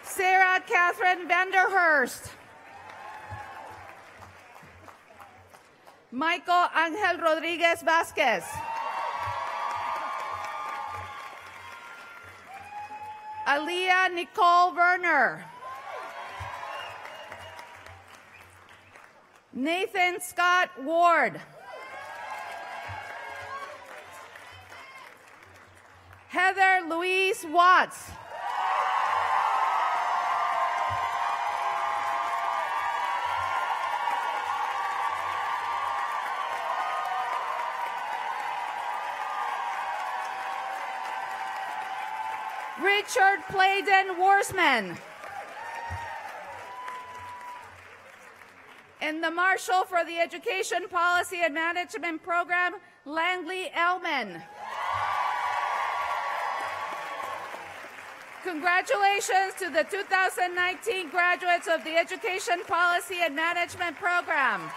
Sarah Catherine Vanderhurst. Michael Angel Rodriguez Vasquez. Aliyah Nicole Werner. Nathan Scott Ward. Heather Louise Watts. Richard Playden Worsman. And the Marshal for the Education Policy and Management Program, Langley Ellman. Congratulations to the 2019 graduates of the Education Policy and Management Program.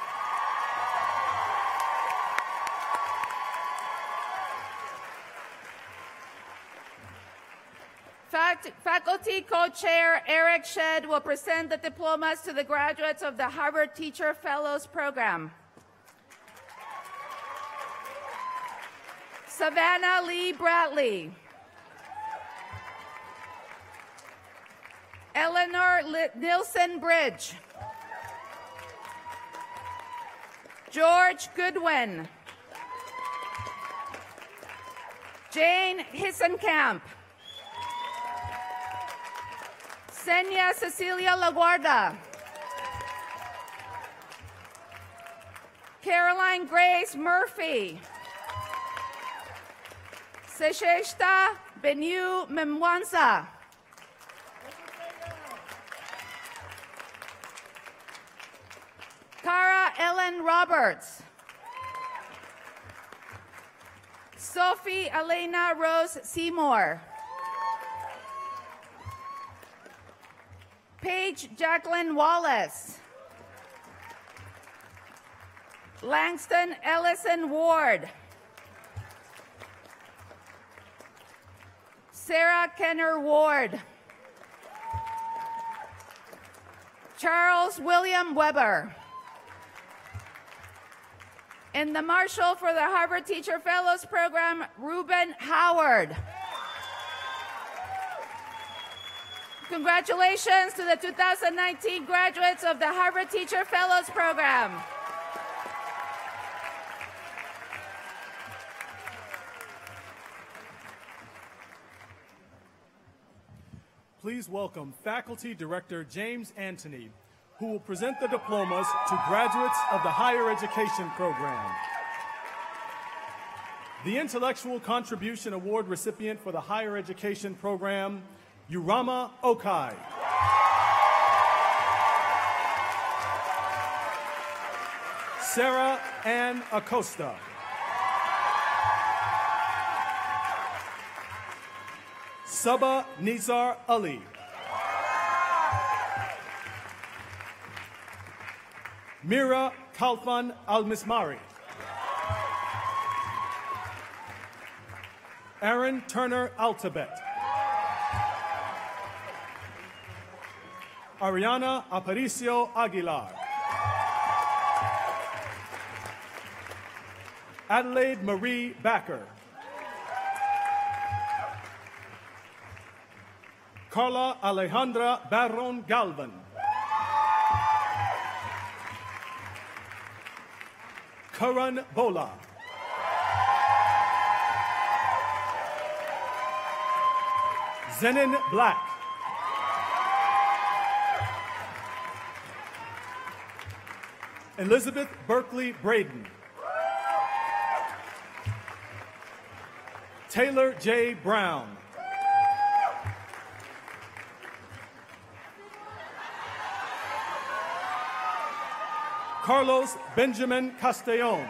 Faculty co-chair Eric Shedd will present the diplomas to the graduates of the Harvard Teacher Fellows Program. Savannah Lee Bradley. Eleanor Nilsson Bridge. George Goodwin. Jane Hissenkamp. Senya Cecilia LaGuardia. Caroline Grace Murphy. Sesheshta Benu Memwanza. Cara Ellen Roberts. Sophie Elena Rose Seymour. Paige Jacqueline Wallace. Langston Ellison Ward. Sarah Kenner Ward. Charles William Weber. And the Marshal for the Harvard Teacher Fellows Program, Reuben Howard. Congratulations to the 2019 graduates of the Harvard Teacher Fellows Program. Please welcome Faculty Director James Anthony, who will present the diplomas to graduates of the Higher Education Program. The Intellectual Contribution Award recipient for the Higher Education Program, Urama Okai. Sarah Ann Acosta. Sabah Nizar Ali. Mira Kalfan Al-Mismari. Aaron Turner Altabet. Ariana Aparicio Aguilar. Adelaide Marie Backer. Carla Alejandra Barron Galvan. Karan Bola. Zenon Black. Elizabeth Berkeley Braden. Taylor J. Brown. Carlos Benjamin Castellon.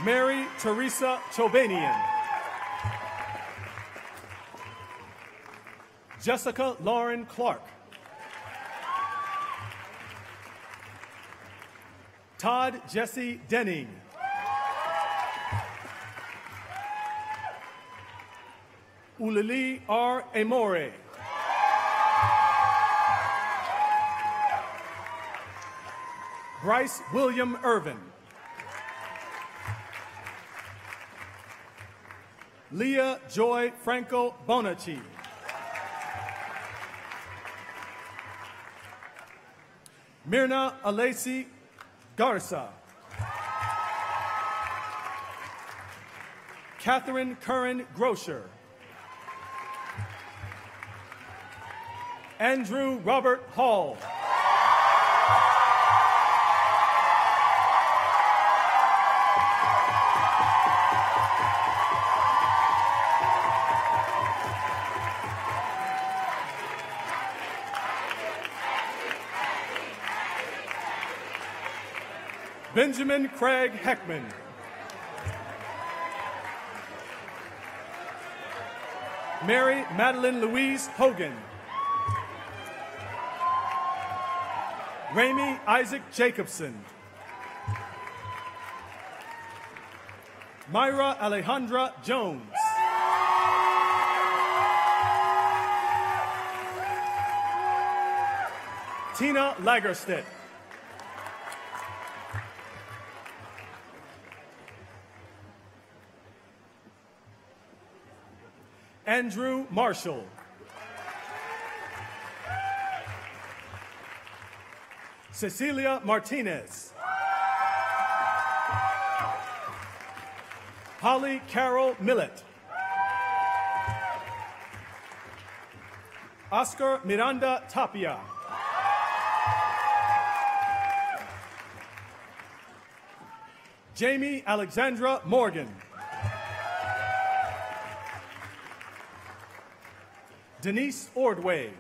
Mary Teresa Chobanian. Jessica Lauren Clark. Todd Jesse Denning. Ulili R. Amore. Bryce William Irvin. Leah Joy Franco Bonacci. Mirna Alesi Garza. Catherine Curran Grosher. Andrew Robert Hall. Benjamin Craig Heckman. Mary Madeline Louise Hogan. Ramey Isaac Jacobson. Myra Alejandra Jones. Tina Lagerstedt. Andrew Marshall. Cecilia Martinez. Holly Carol Millett. Oscar Miranda Tapia. Jamie Alexandra Morgan. Denise Ordway.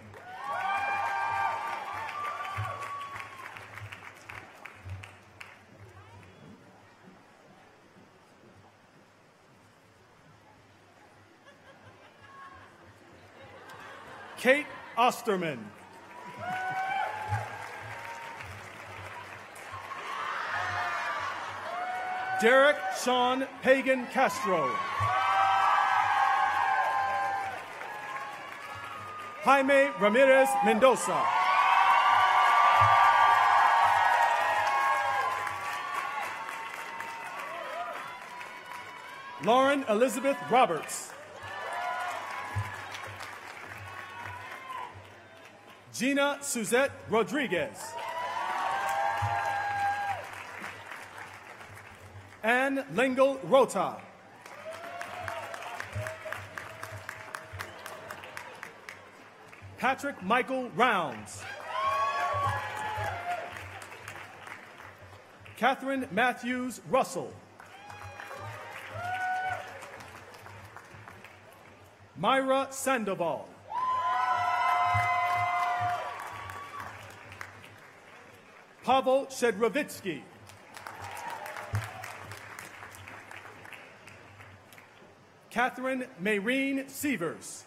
Kate Osterman. Derek Sean Pagan Castro. Jaime Ramirez Mendoza. Lauren Elizabeth Roberts. Gina Suzette Rodriguez. Anne Lingle Rota. Patrick Michael Rounds. Catherine Matthews Russell. Myra Sandoval. Pavel Shedrovitsky. Catherine Mayreen Sievers.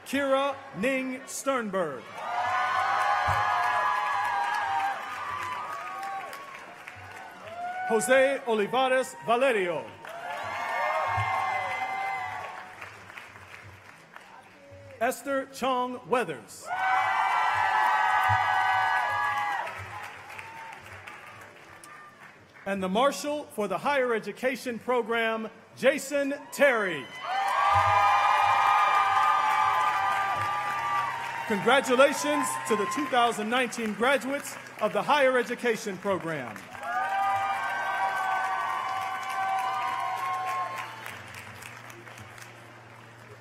Kira Ning Sternberg. Jose Olivares Valerio. Esther Chong Weathers. And the Marshal for the Higher Education Program, Jason Terry. Congratulations to the 2019 graduates of the Higher Education Program.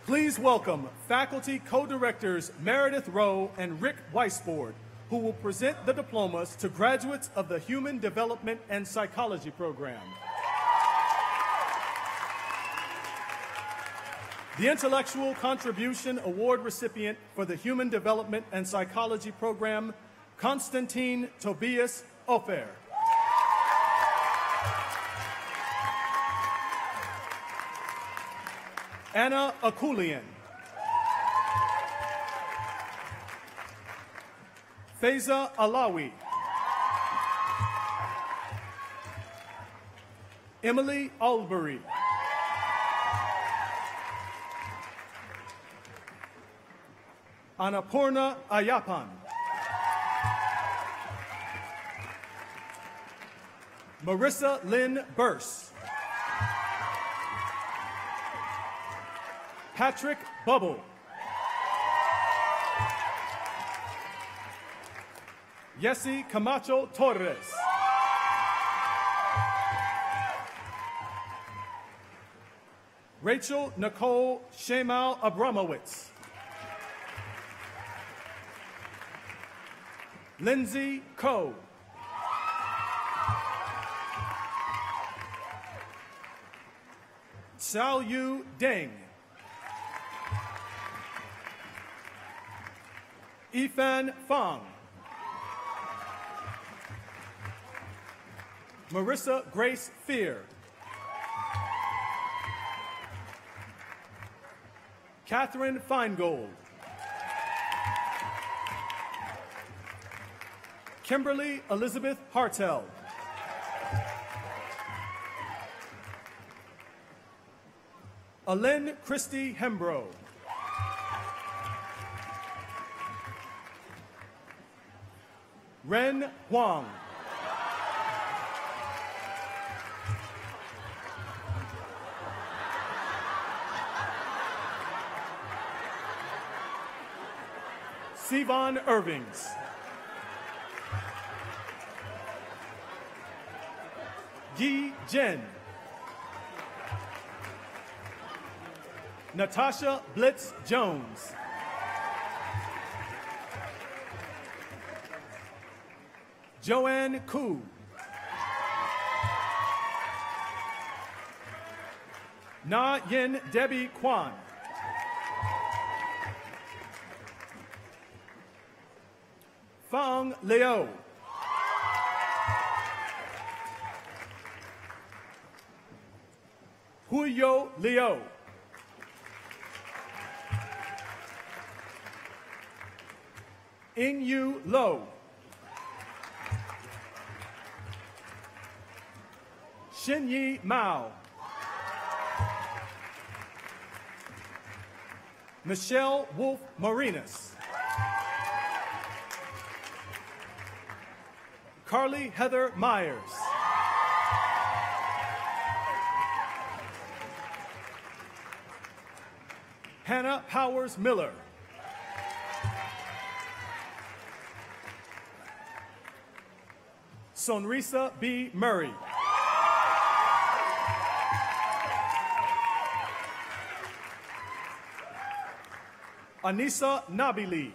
Please welcome faculty co-directors Meredith Rowe and Rick Weisford, who will present the diplomas to graduates of the Human Development and Psychology Program. The Intellectual Contribution Award recipient for the Human Development and Psychology Program, Konstantin Tobias Ofer. Anna Akulian. Faiza Alawi. Emily Albury. Annapurna Ayapan. Marissa Lynn Burse. Patrick Bubble. Yessi Camacho Torres. Rachel Nicole Shemal Abramowitz. Lindsay Coe. Xiao Yu Deng. Yifan Fang. Marissa Grace Fear. Catherine Feingold. Kimberly Elizabeth Hartel. Alyn Christie Hembro. Ren Huang. Sivan Irvings. Yi Jen. Natasha Blitz Jones. Joanne Koo. Na Yin Debbie Kwan. Fang Leo. Huyo Leo. Ingyu Lo. Xinyi Mao. Michelle Wolf Marinas. Carly Heather Myers. Hannah Powers Miller. Sonrisa B. Murray. Anissa Nabili.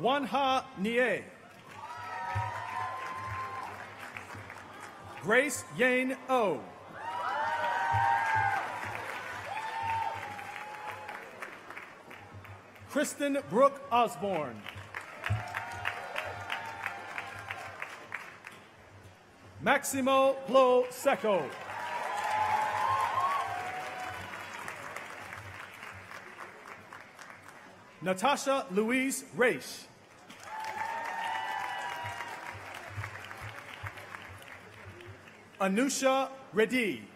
Wanha Nie. Grace Yane O. Kristen Brooke Osborne. Maximo Plo Seco. Natasha Louise Raish. Anusha Reddy.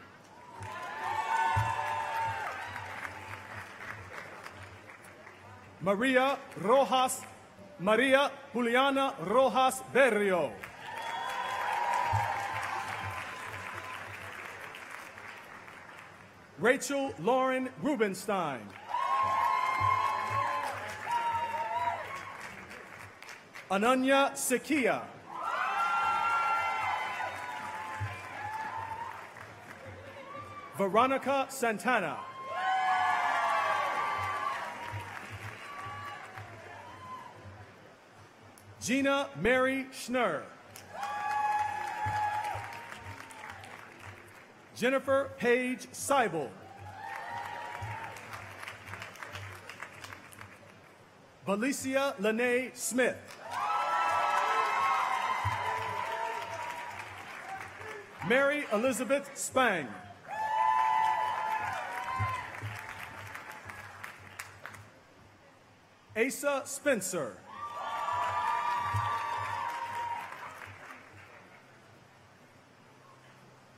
Maria Juliana Rojas Berrio. Rachel Lauren Rubenstein. Ananya Sikia. Veronica Santana. Gina Mary Schnurr. Jennifer Paige Seibel. Valicia Lene Smith. Mary Elizabeth Spang. Asa Spencer.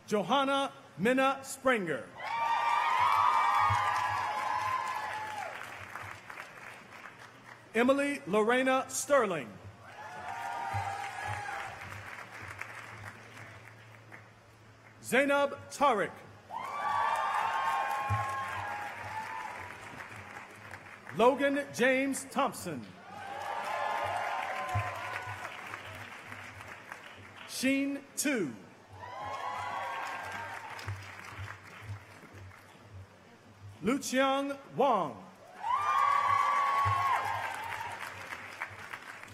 Johanna Minna Springer. Emily Lorena Sterling. Zainab Tariq. Logan James Thompson. Sheen Tu. Luqiang Wang.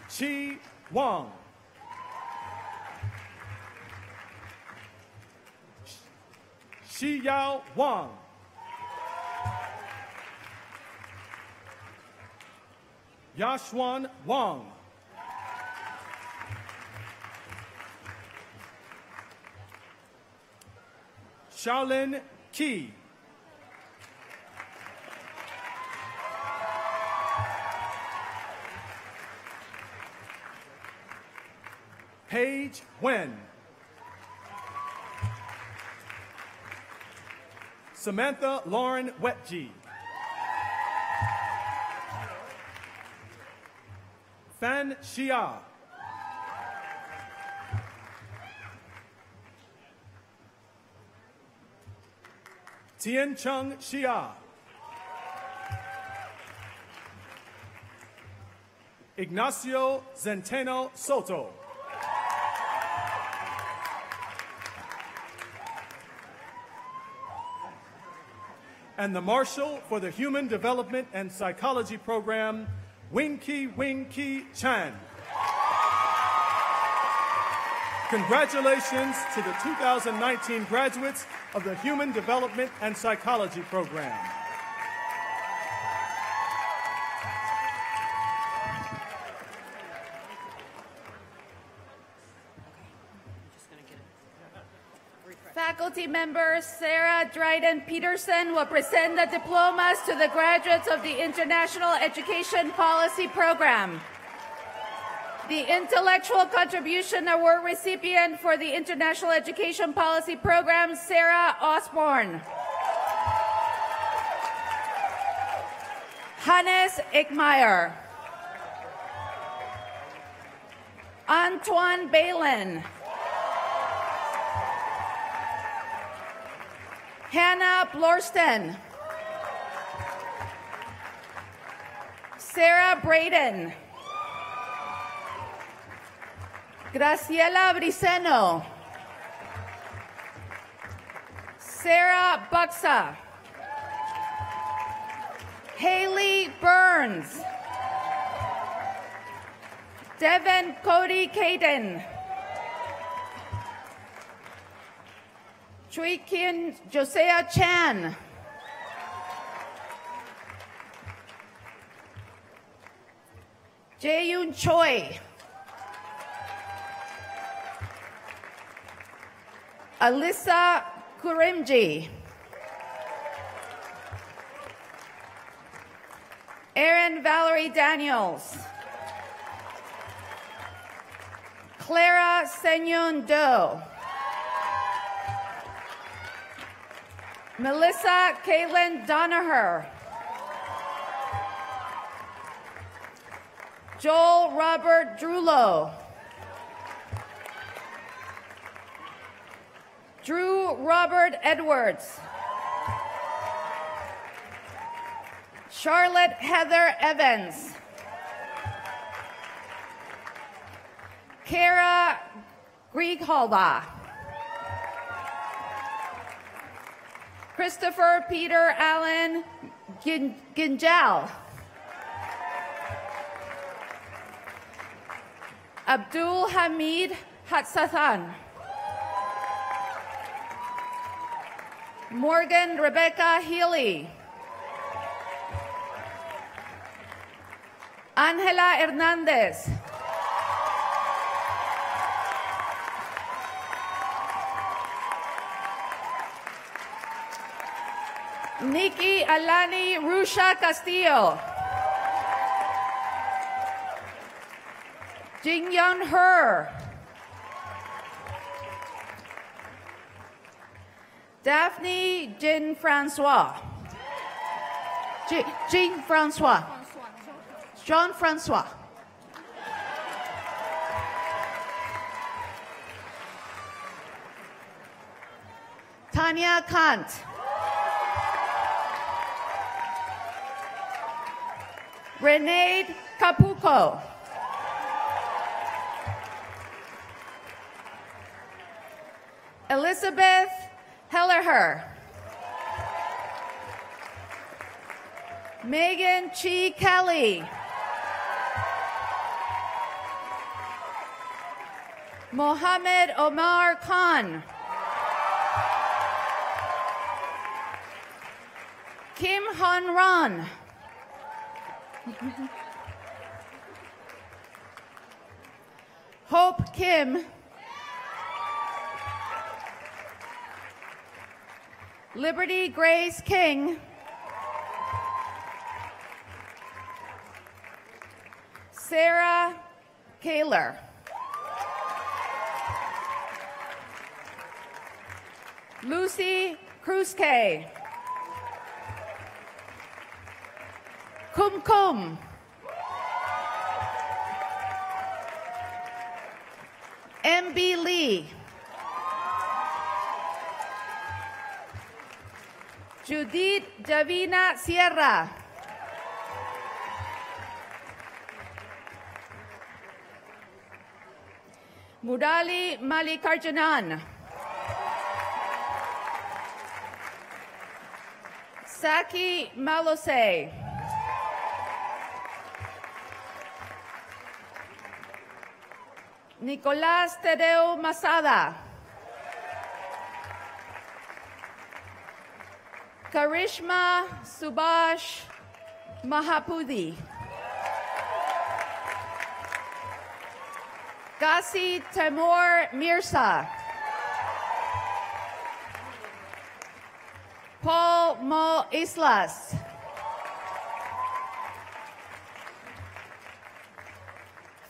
Chi Wang. Shi Yao Wang. Yashwan Wang. Shaolin Qi. Paige Wen. Samantha Lauren Wetji. Fan Xia. Tien Chung Xia. Ignacio Zenteno Soto. And the Marshal for the Human Development and Psychology Program, Wing Ki Chan. Congratulations to the 2019 graduates of the Human Development and Psychology Program. Faculty member Sarah Dryden Peterson will present the diplomas to the graduates of the International Education Policy Program. The Intellectual Contribution Award recipient for the International Education Policy Program, Sarah Osborne. Hannes Ickmeyer. Antoine Balin. Hannah Blorston. Sarah Braden. Graciela Briceno. Sarah Buxa. Haley Burns. Devin Cody Caden. Chui Kian Josiah Chan. Jae-yoon Choi. Alyssa Kurimji. Erin Valerie Daniels. Clara Senyon Do. Melissa Caitlin Donaher. Joel Robert Drulo. Drew Robert Edwards. Charlotte Heather Evans. Kara Grieghalba. Christopher Peter Allen Ginjal. Abdul Hamid Hatsathan. Morgan Rebecca Healy. Angela Hernandez. Nikki Alani Rusha Castillo. Jingyeon Her. Daphne Jean Francois. Jean Francois. Jean Francois. Tanya Kant. Renee Capuco. Elizabeth Hellerher. Megan Chi Kelly. Mohammed Omar Khan. Kim Han Ron. Hope Kim. Liberty Grace King. Sarah Kaler. Lucy Kruzke. Kum Kum. MB Lee. Judith Davina Sierra. Murali Malikarjunan. Saki Malose. Nicolás Tadeo Masada. Karishma Subhash Mahapudi. Ghazi Timur Mirza. Paul Mo Islas.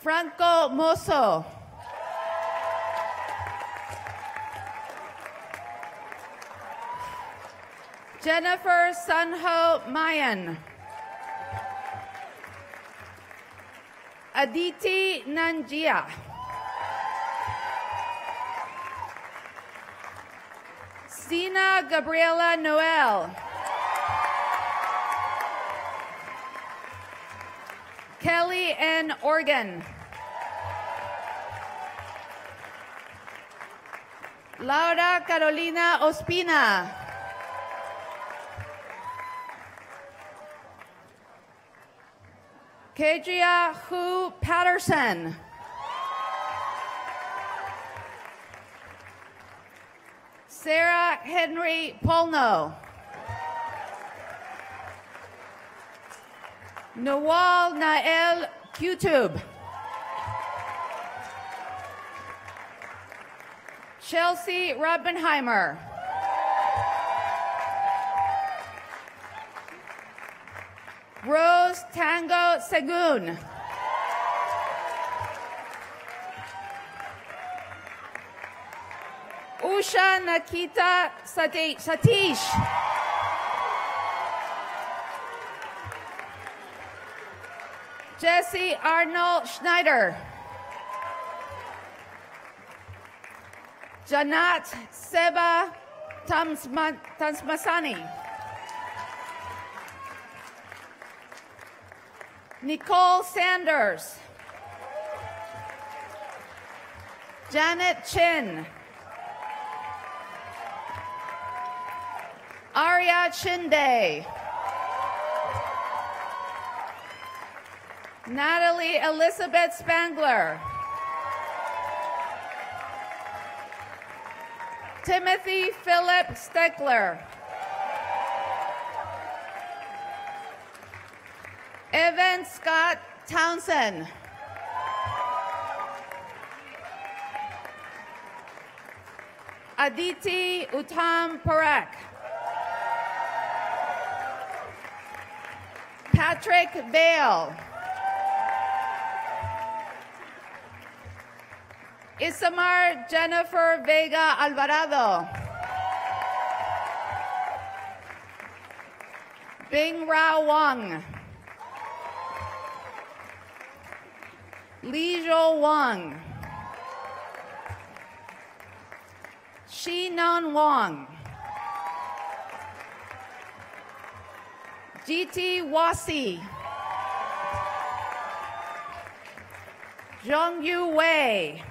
Franco Mozo. Jennifer Sunho Mayan. Aditi Nanjia. Sina Gabriela Noel. Kelly N. Organ. Laura Carolina Ospina. Kedria Hu Patterson. Sarah Henry Polno. Nawal Nael Qutub. Chelsea Robbenheimer. Rose Tango Segun. Usha Nakita Satish. Jesse Arnold Schneider. Janat Seba Tamsmasani. Nicole Sanders. Janet Chin. Arya Chinde. Natalie Elizabeth Spangler. Timothy Philip Steckler. Evan Scott Townsend. Aditi Uttam Parekh. Patrick Vale. Isamar Jennifer Vega Alvarado. Bing Rao Wang. Li Zhou Wang. Shi-Non Wang. GT Wasi. Zhongyu Wei.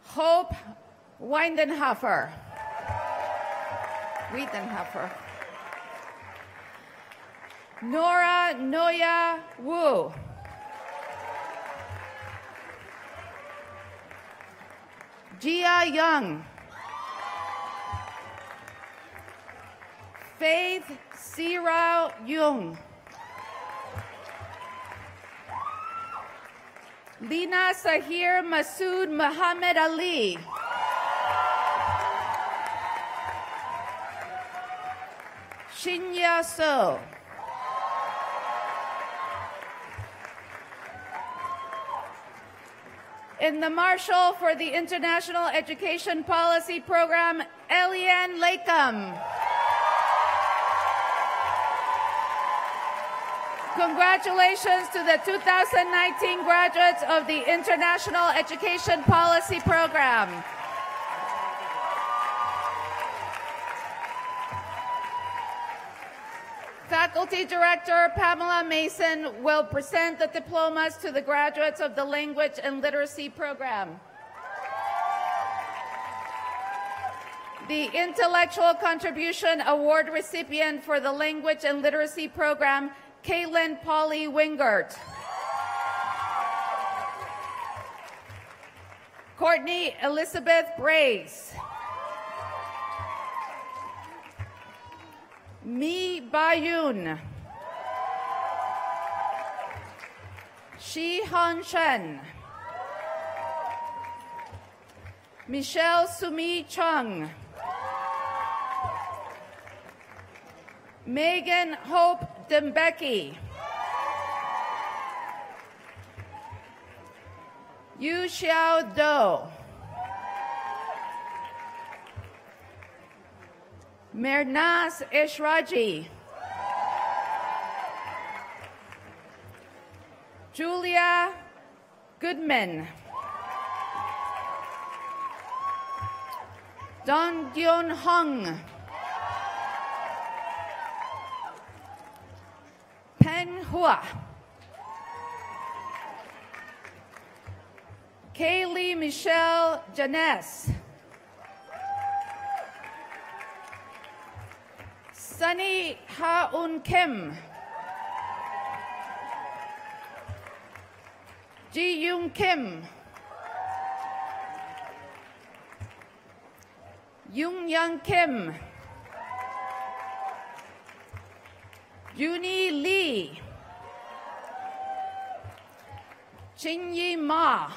Hope Wiedenhofer. Nora Noya Wu. Jia Young. Faith Sirao Yung. Lina Sahir Masood Muhammad Ali. Shinya So. In the Marshal for the International Education Policy Program, Eliane Lakeham. Congratulations to the 2019 graduates of the International Education Policy Program. Faculty Director Pamela Mason will present the diplomas to the graduates of the Language and Literacy Program. The Intellectual Contribution Award recipient for the Language and Literacy Program, Caitlin Polly Wingert. Courtney Elizabeth Brace. Mi Bayun. Shi Han Shen. Michelle Sumi Chung. Megan Hope Dembecki. Yu Xiao Do. Mernaz Ishraji. Julia Goodman. Dong Gyun Hung. Pen Hua. Kaylee Michelle Janess. Sunny Ha-un Kim. Ji Yoon Kim. Yoon Young Kim. Yuni Lee. Chin-Yi Ma.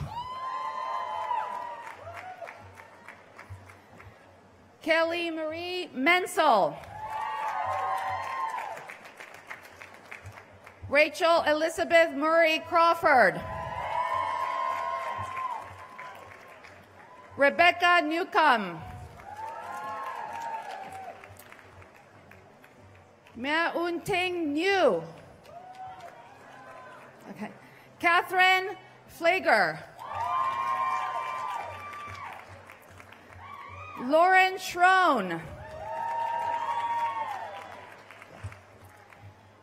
Kelly Marie Mensel. Rachel Elizabeth Murray Crawford. Rebecca Newcomb. Mia Un-Ting New. Okay. Catherine Flager. Lauren Schroen.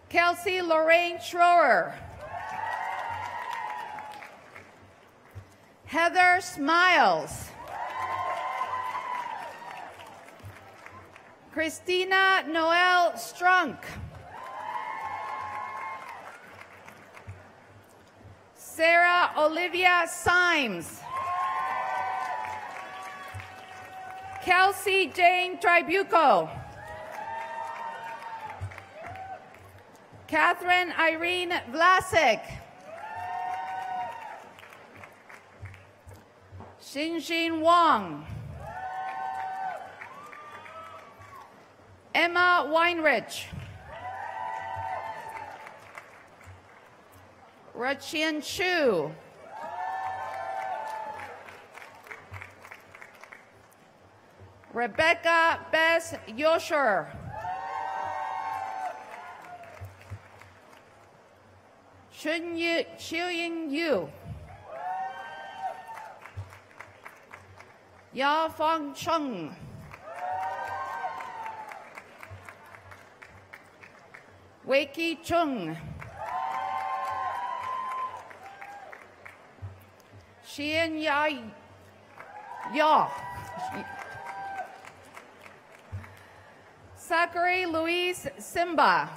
Kelsey Lorraine Schroer. Heather Smiles. Christina Noel Strunk. Sarah Olivia Symes. Kelsey Jane Tribuco. Catherine Irene Vlasic. Xinxin Wang. Emma Weinrich. Rachian Chu. Rebecca Bess Yosher. Xiuying Yu. Ya Fang Cheng. Wei Chung. Xian Ya. Zachary Luis Simba.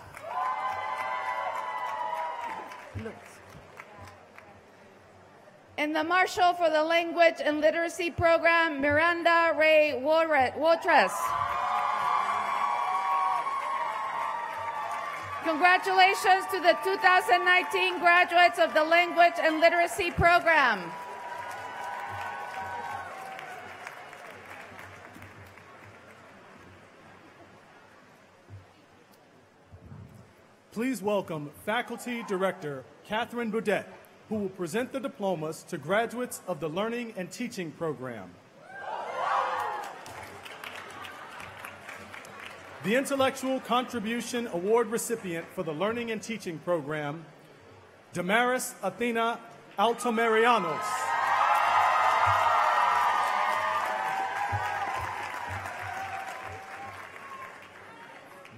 In the Marshal for the Language and Literacy Program, Miranda Ray Wotres. Congratulations to the 2019 graduates of the Language and Literacy Program. Please welcome Faculty Director Catherine Boudet, who will present the diplomas to graduates of the Learning and Teaching Program. The Intellectual Contribution Award recipient for the Learning and Teaching Program, Damaris Athena Altomerianos.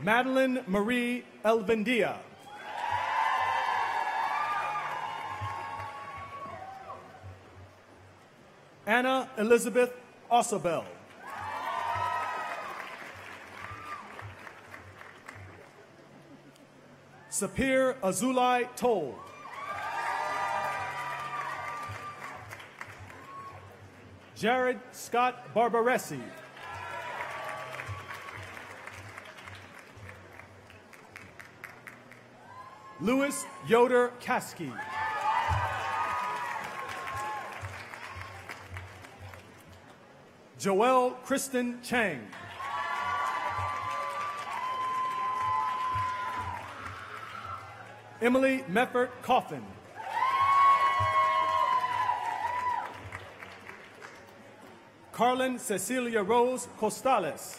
Madeline Marie Elvendia. Anna Elizabeth Osobel. Sapir Azulai Toll. Jared Scott Barbaresi. Louis Yoder Kasky. Joelle Kristen Chang. Emily Meffert Coffin. Carlin Cecilia Rose Costales.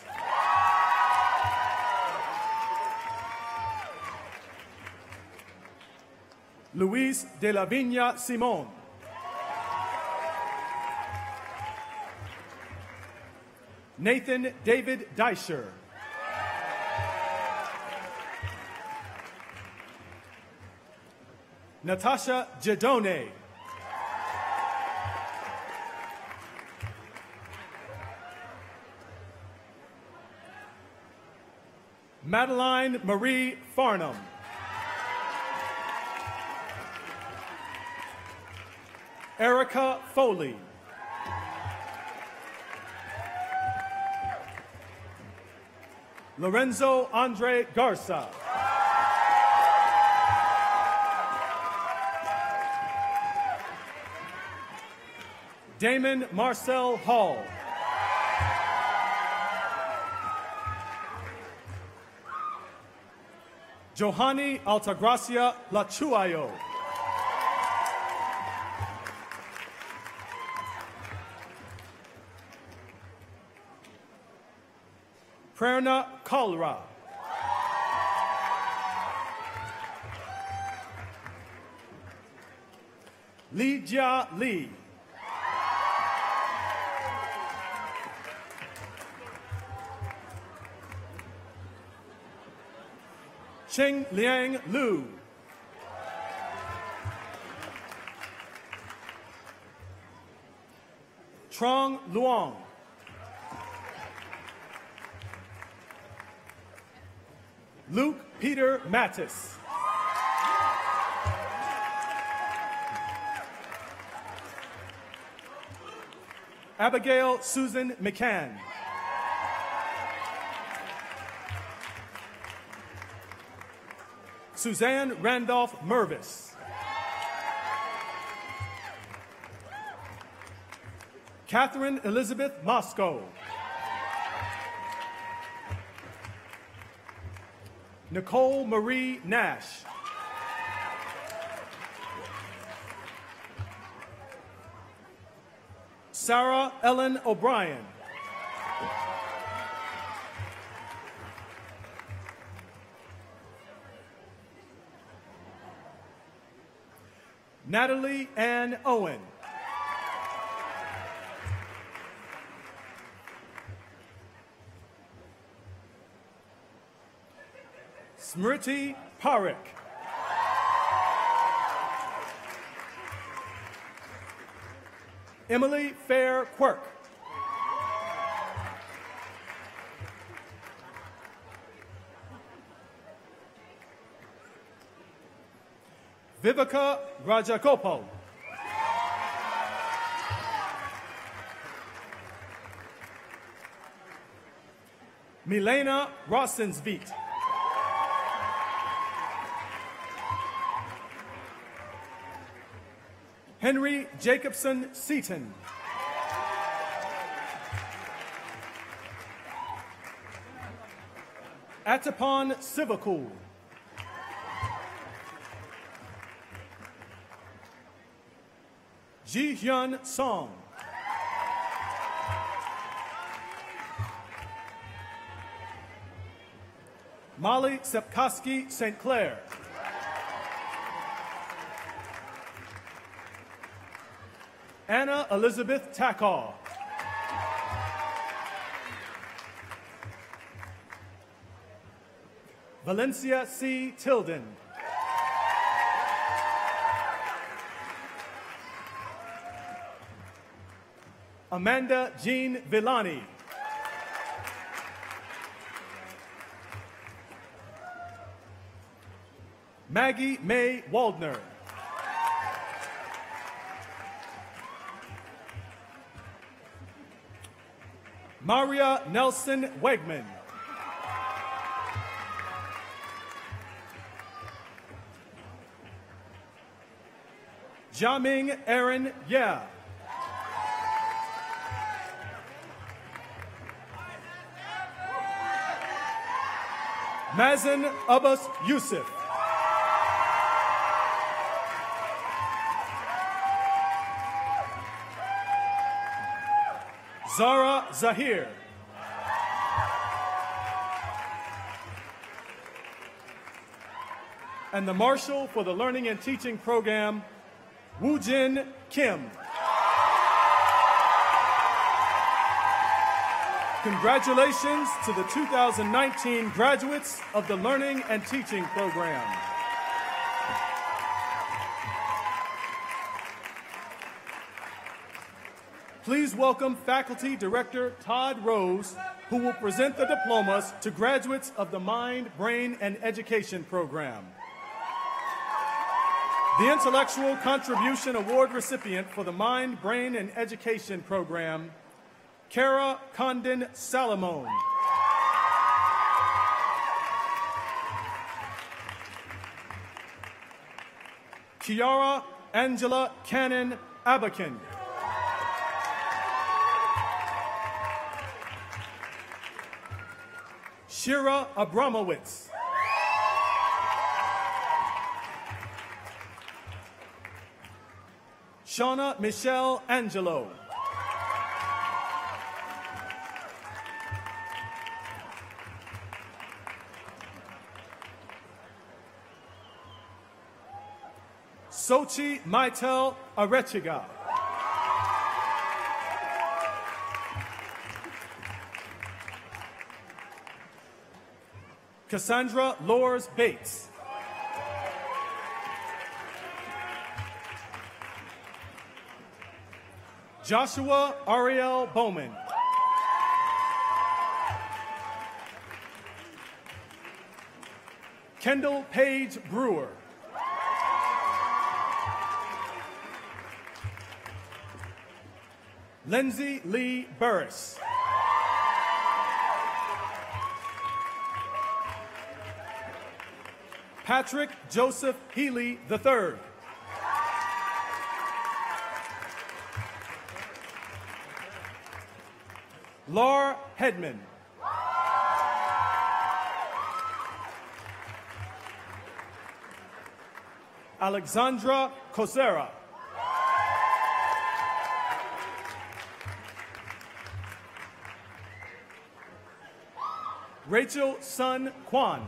Luis de la Viña Simón. Nathan David Deischer. Natasha Gedone. Madeline Marie Farnham. Erica Foley. Lorenzo Andre Garza. Damon Marcel Hall. Johanny Altagracia Lachuayo. Prerna Kalra. Li Jia Li. Cheng Liang Lu. Trong Luong. Luke Peter Mattis. Abigail Susan McCann. Suzanne Randolph Mervis. Catherine Elizabeth Moscow. Nicole Marie Nash. Sarah Ellen O'Brien. Natalie Ann Owen. Smriti Parekh. Emily Fair Quirk. Viveka Rajagopal. Milena Rosensvit. Henry Jacobson Seaton. Atapan Sivakul. Ji Hyun Song. Molly Sepkoski St. Clair. Anna Elizabeth Tackall. Valencia C. Tilden. Amanda Jean Villani. Maggie May Waldner. Maria Nelson Wegman. Jiaming Aaron Yeh. Mazen Abbas Yusuf. Zara Zahir. And the Marshal for the Learning and Teaching Program, Woo Jin Kim. Congratulations to the 2019 graduates of the Learning and Teaching Program. Please welcome Faculty Director Todd Rose, who will present the diplomas to graduates of the Mind, Brain, and Education Program. The Intellectual Contribution Award recipient for the Mind, Brain, and Education Program, Kara Condon Salamone. Kiara Angela Cannon Abakin. Shira Abramowitz. Shauna Michelle Angelo. Sochi Maitel Arechiga. Cassandra Lors Bates. Joshua Ariel Bowman. Kendall Page Brewer. Lindsay Lee Burris. Patrick Joseph Healy III. Laura Hedman. Alexandra Cosera. Rachel Sun Kwan.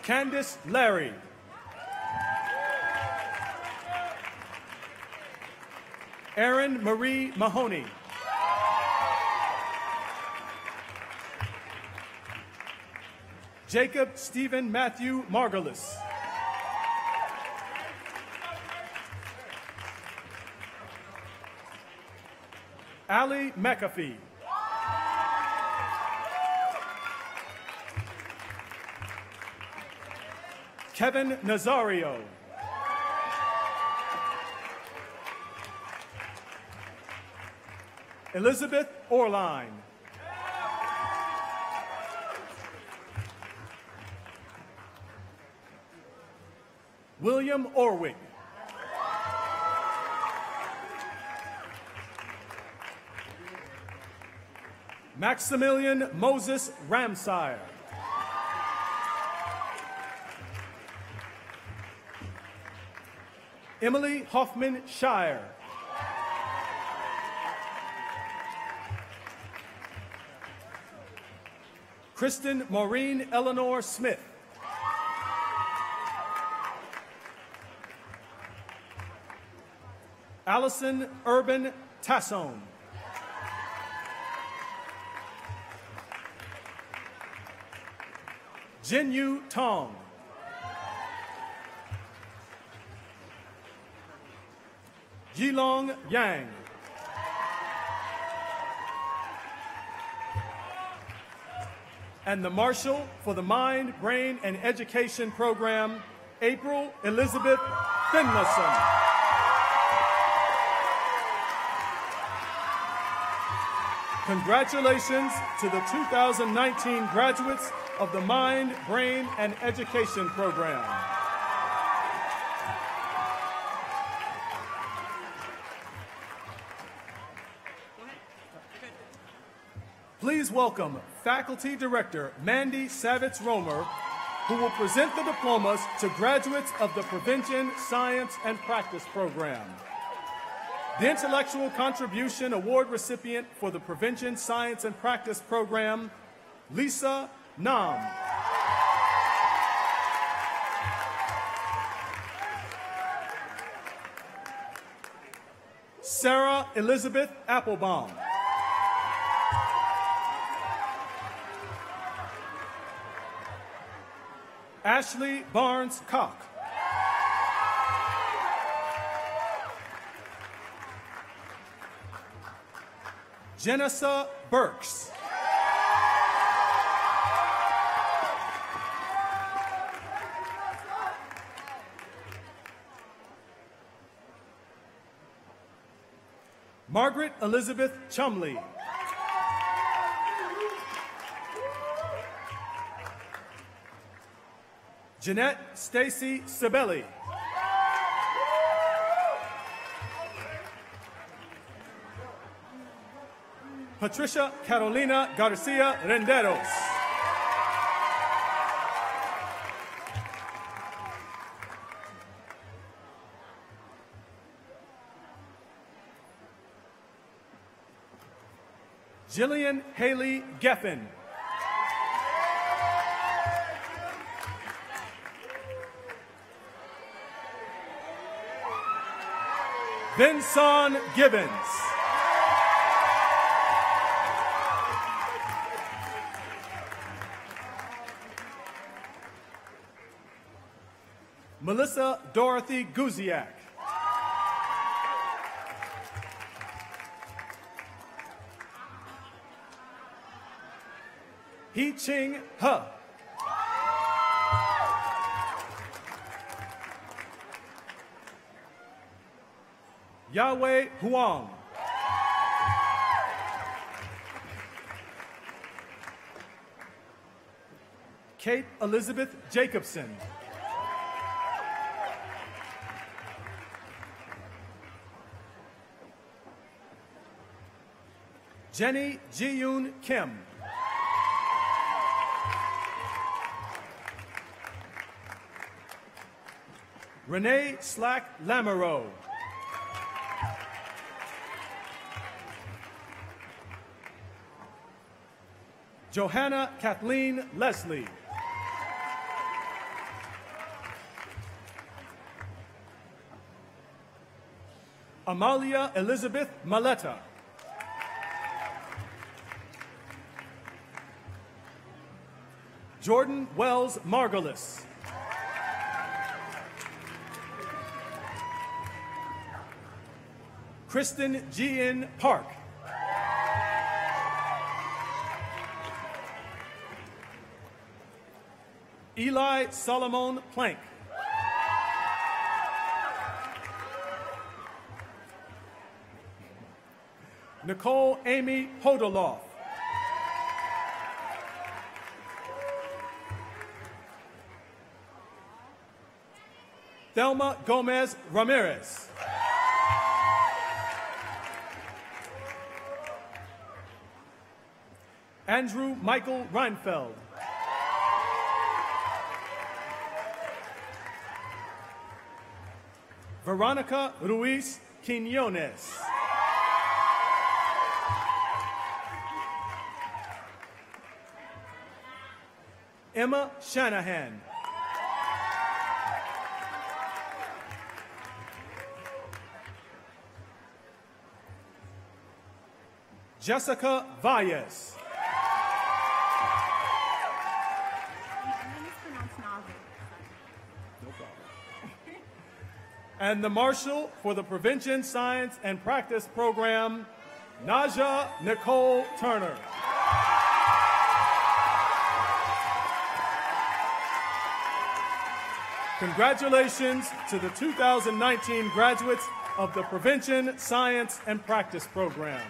Candice Larry. Erin Marie Mahoney. Jacob Stephen Matthew Margulis. Ali McAfee. Kevin Nazario. Elizabeth Orline. William Orwick. Maximilian Moses Ramsire. Emily Hoffman Shire. Kristen Maureen Eleanor Smith. Allison Urban Tassone. Jin-Yu Tong. Yilong Yang. And the Marshal for the Mind, Brain, and Education Program, April Elizabeth Finlayson. Congratulations to the 2019 graduates of the Mind, Brain, and Education Program. Please welcome Faculty Director Mandy Savitz-Romer, who will present the diplomas to graduates of the Prevention, Science, and Practice Program. The Intellectual Contribution Award recipient for the Prevention, Science, and Practice Program, Lisa Nam. Sarah Elizabeth Applebaum. Ashley Barnes Cock. Jenessa Burks. Margaret Elizabeth Chumley. Jeanette Stacy Sibeli. Patricia Carolina Garcia Renderos. Jillian Haley Geffen. Vinson Gibbons. Melissa Dorothy Guziak. Hee Ching He. Yahweh Huang. Kate Elizabeth Jacobson. Jenny Ji-yoon Kim. Renee Slack Lamoureux. Johanna Kathleen Leslie. Amalia Elizabeth Maletta. Jordan Wells Margolis. Kristen Jean Park. Eli Solomon Plank. Nicole Amy Hodoloff. Thelma Gomez Ramirez. Andrew Michael Reinfeld. Veronica Ruiz Quinones. Emma Shanahan. Jessica Valles. And the Marshal for the Prevention, Science, and Practice Program, Naja Nicole Turner. Congratulations to the 2019 graduates of the Prevention, Science, and Practice Program.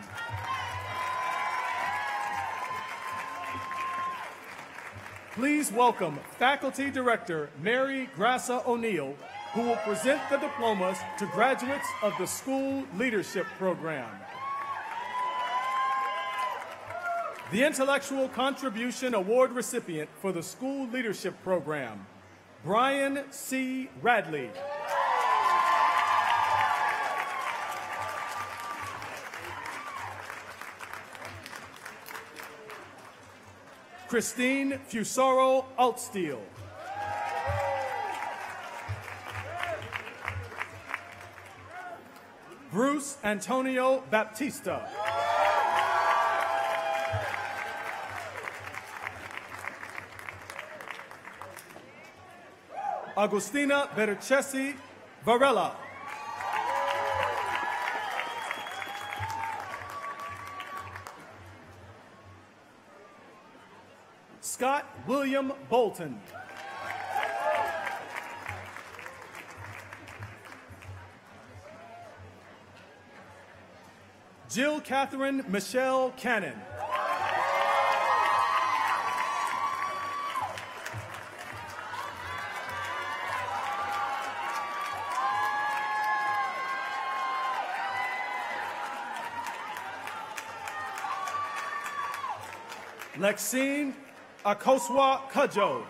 Please welcome Faculty Director Mary Grassa O'Neill, who will present the diplomas to graduates of the School Leadership Program. The Intellectual Contribution Award recipient for the School Leadership Program, Brian C. Radley. Christine Fusaro Altstiel. Bruce Antonio Baptista. Agustina Bercesi Varela. Scott William Bolton. Jill Catherine Michelle Cannon. Lexine Akoswa Cudjoe.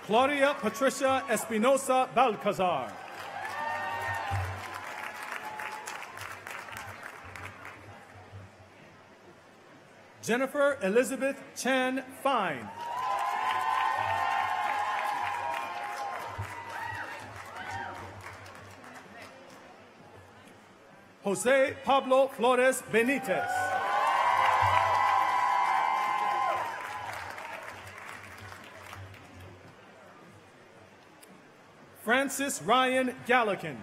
Claudia Patricia Espinosa Balcazar. Jennifer Elizabeth Chan Fine. Jose Pablo Flores Benitez. Francis Ryan Gallican.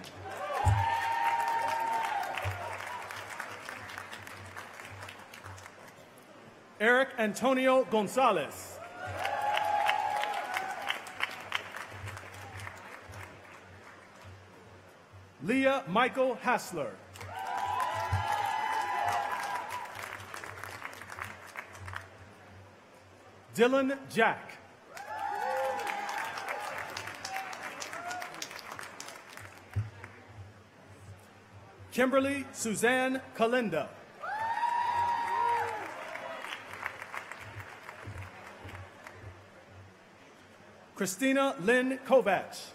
Eric Antonio Gonzalez. Leah Michael Hassler. Dylan Jack. Kimberly Suzanne Kalinda. Christina Lynn Kovach.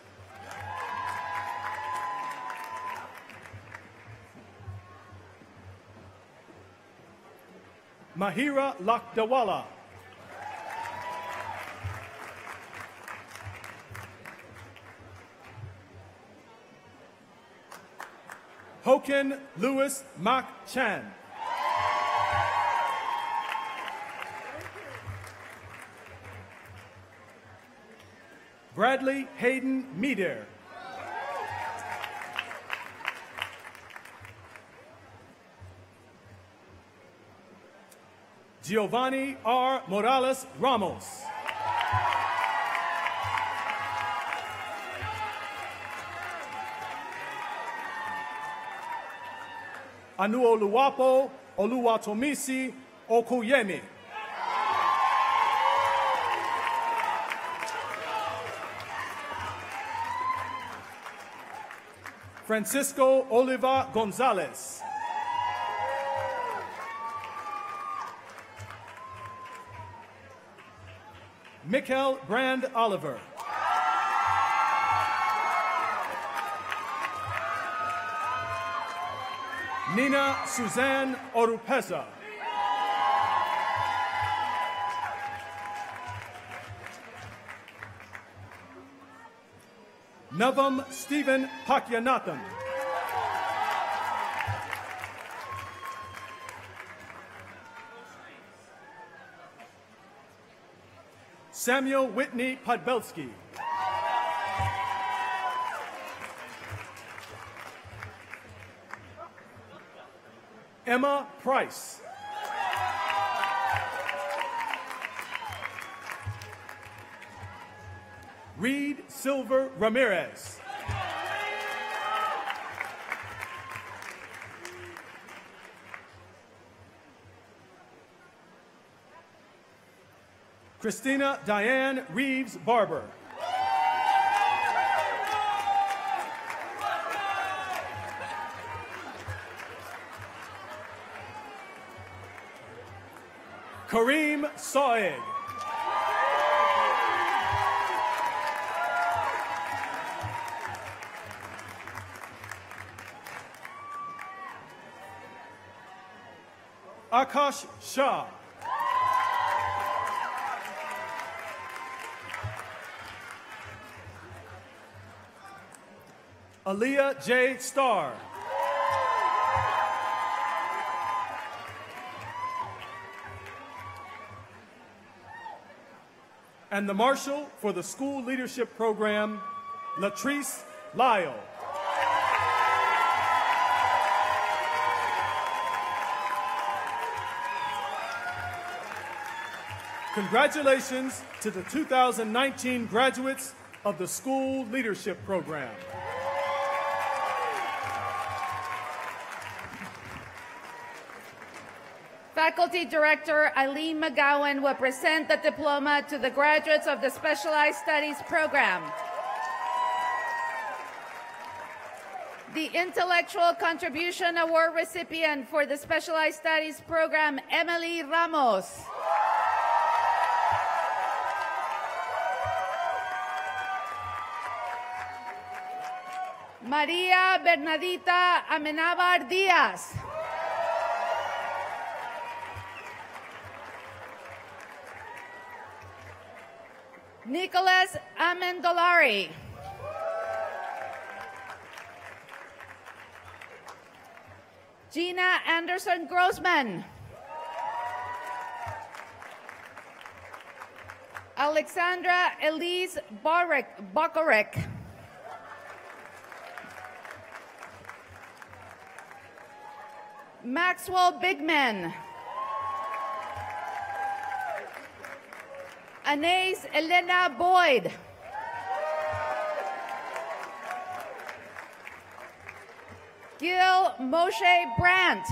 Mahira Lakdawala. Hoken Louis Mak Chan. Bradley Hayden Meader. Giovanni R. Morales Ramos. Anuoluwapo Oluwatomisi Okuyemi. Francisco Oliva Gonzalez. Mikkel Brand Oliver. Nina Suzanne Orupeza. Navam Stephen Pakyanathan. Samuel Whitney Podbelski. Emma Price. Reed Silver Ramirez. Christina Diane Reeves Barber. Kareem Saeg. Akash Shah. Aaliyah J. Starr. And the Marshal for the School Leadership Program, Latrice Lyle. Congratulations to the 2019 graduates of the School Leadership Program. Faculty Director Eileen McGowan will present the diploma to the graduates of the Specialized Studies program. The Intellectual Contribution Award recipient for the Specialized Studies program, Emily Ramos. Maria Bernadita Amenábar Díaz. Nicholas Amendolari. Gina Anderson Grossman. Alexandra Elise Bakarek. Maxwell Bigman. Anais Elena Boyd. Gil Moshe Brandt.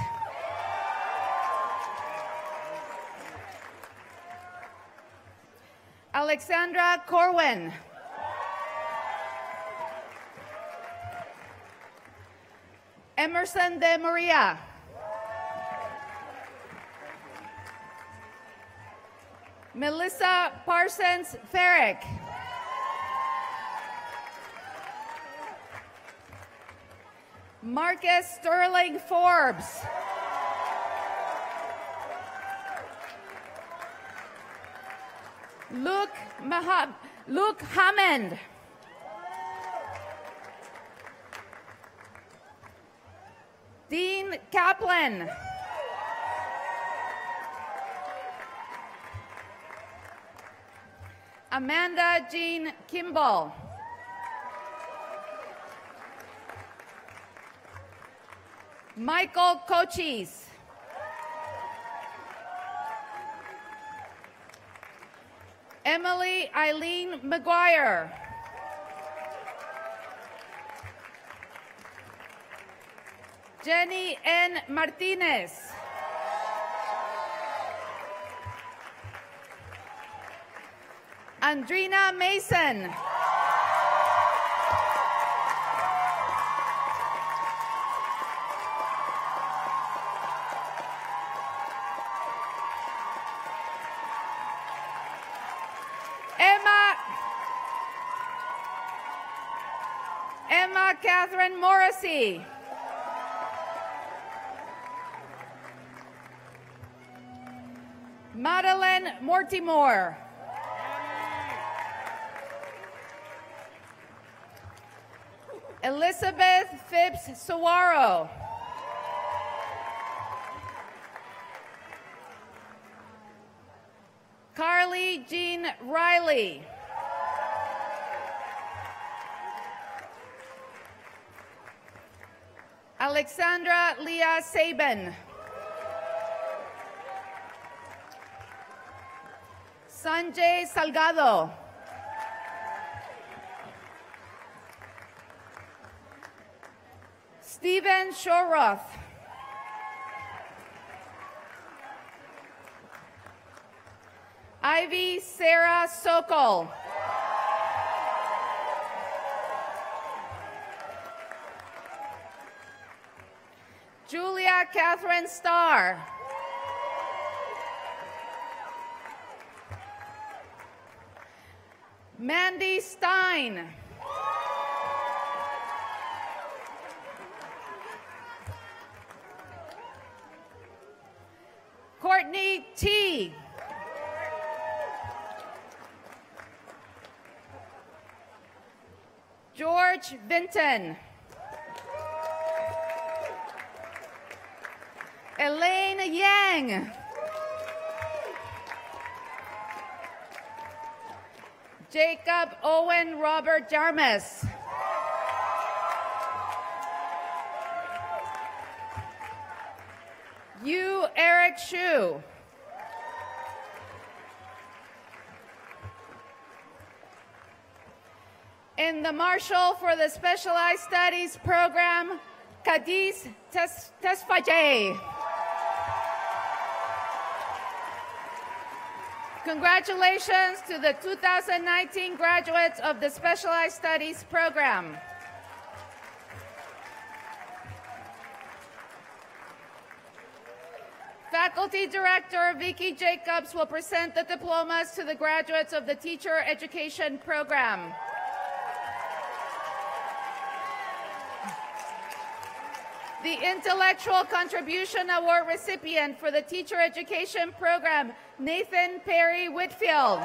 Alexandra Corwin. Emerson de Maria. Melissa Parsons Farrick. Marcus Sterling Forbes. Luke Hammond. Dean Kaplan. Amanda Jean Kimball. Michael Cochise. Emily Eileen McGuire. Jenny N. Martinez. Andrina Mason. Emma Catherine Morrissey. Madeline Mortimore. Elizabeth Phipps Sawaro. Carly Jean Riley. Alexandra Leah Sabin. Sanjay Salgado. Stephen Shoroth. Ivy Sarah Sokol. Julia Catherine Starr. Mandy Stein. Courtney T. George Vinton. Elaine Yang. Jacob Owen Robert Jarmus. Yu Eric Shu. In the Marshal for the Specialized Studies Program, Cadiz Tesfaye. Congratulations to the 2019 graduates of the Specialized Studies Program. Faculty Director Vicki Jacobs will present the diplomas to the graduates of the Teacher Education Program. The Intellectual Contribution Award recipient for the Teacher Education Program, Nathan Perry Whitfield.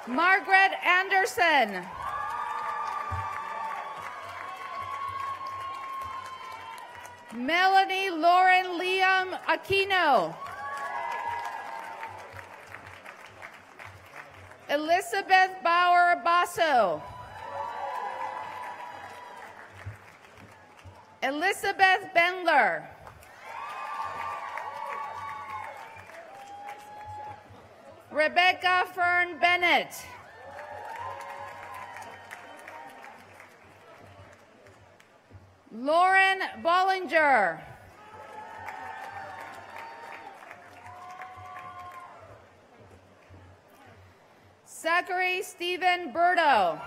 Margaret Anderson. Melanie Lauren Liam Aquino. Elizabeth Bauer Basso. Elizabeth Bendler. Rebecca Fern Bennett. Lauren Bollinger. Zachary Stephen Burdo.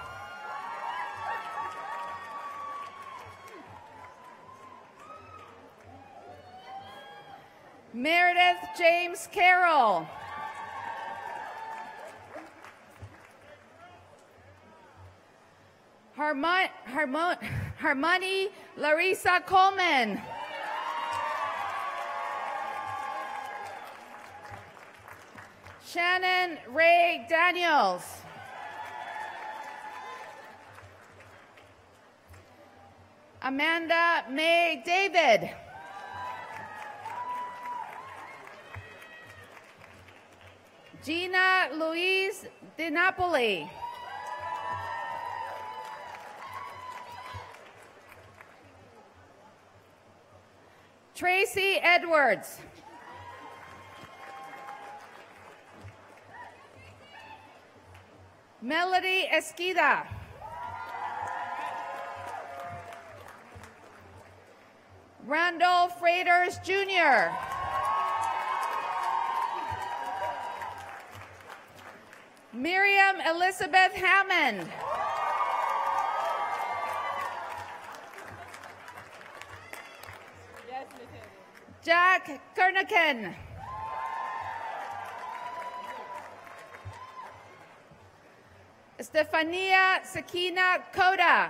Meredith James Carroll. Harmony Larissa Coleman. Shannon Ray Daniels. Amanda May David. Gina Louise DiNapoli. Tracy Edwards. Melody Esquida. Randall Freitas Jr. Miriam Elizabeth Hammond. Jack Kernican. Stefania Sakina Koda.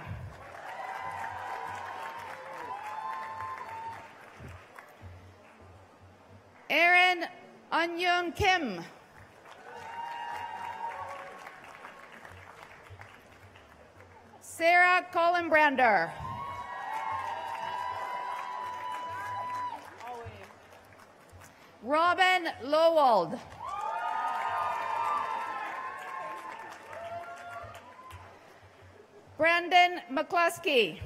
Aaron Onyung Kim. Sarah Collenbrander. Robin Lowald. Brandon McCluskey.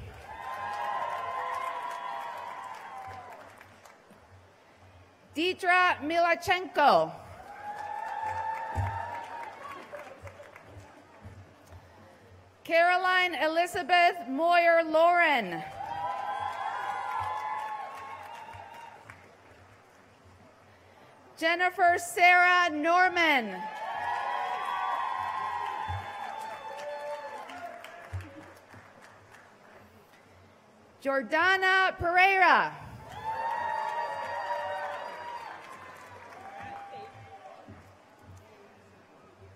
Deidra Milachenko. Caroline Elizabeth Moyer Lauren. Jennifer Sarah Norman. Jordana Pereira.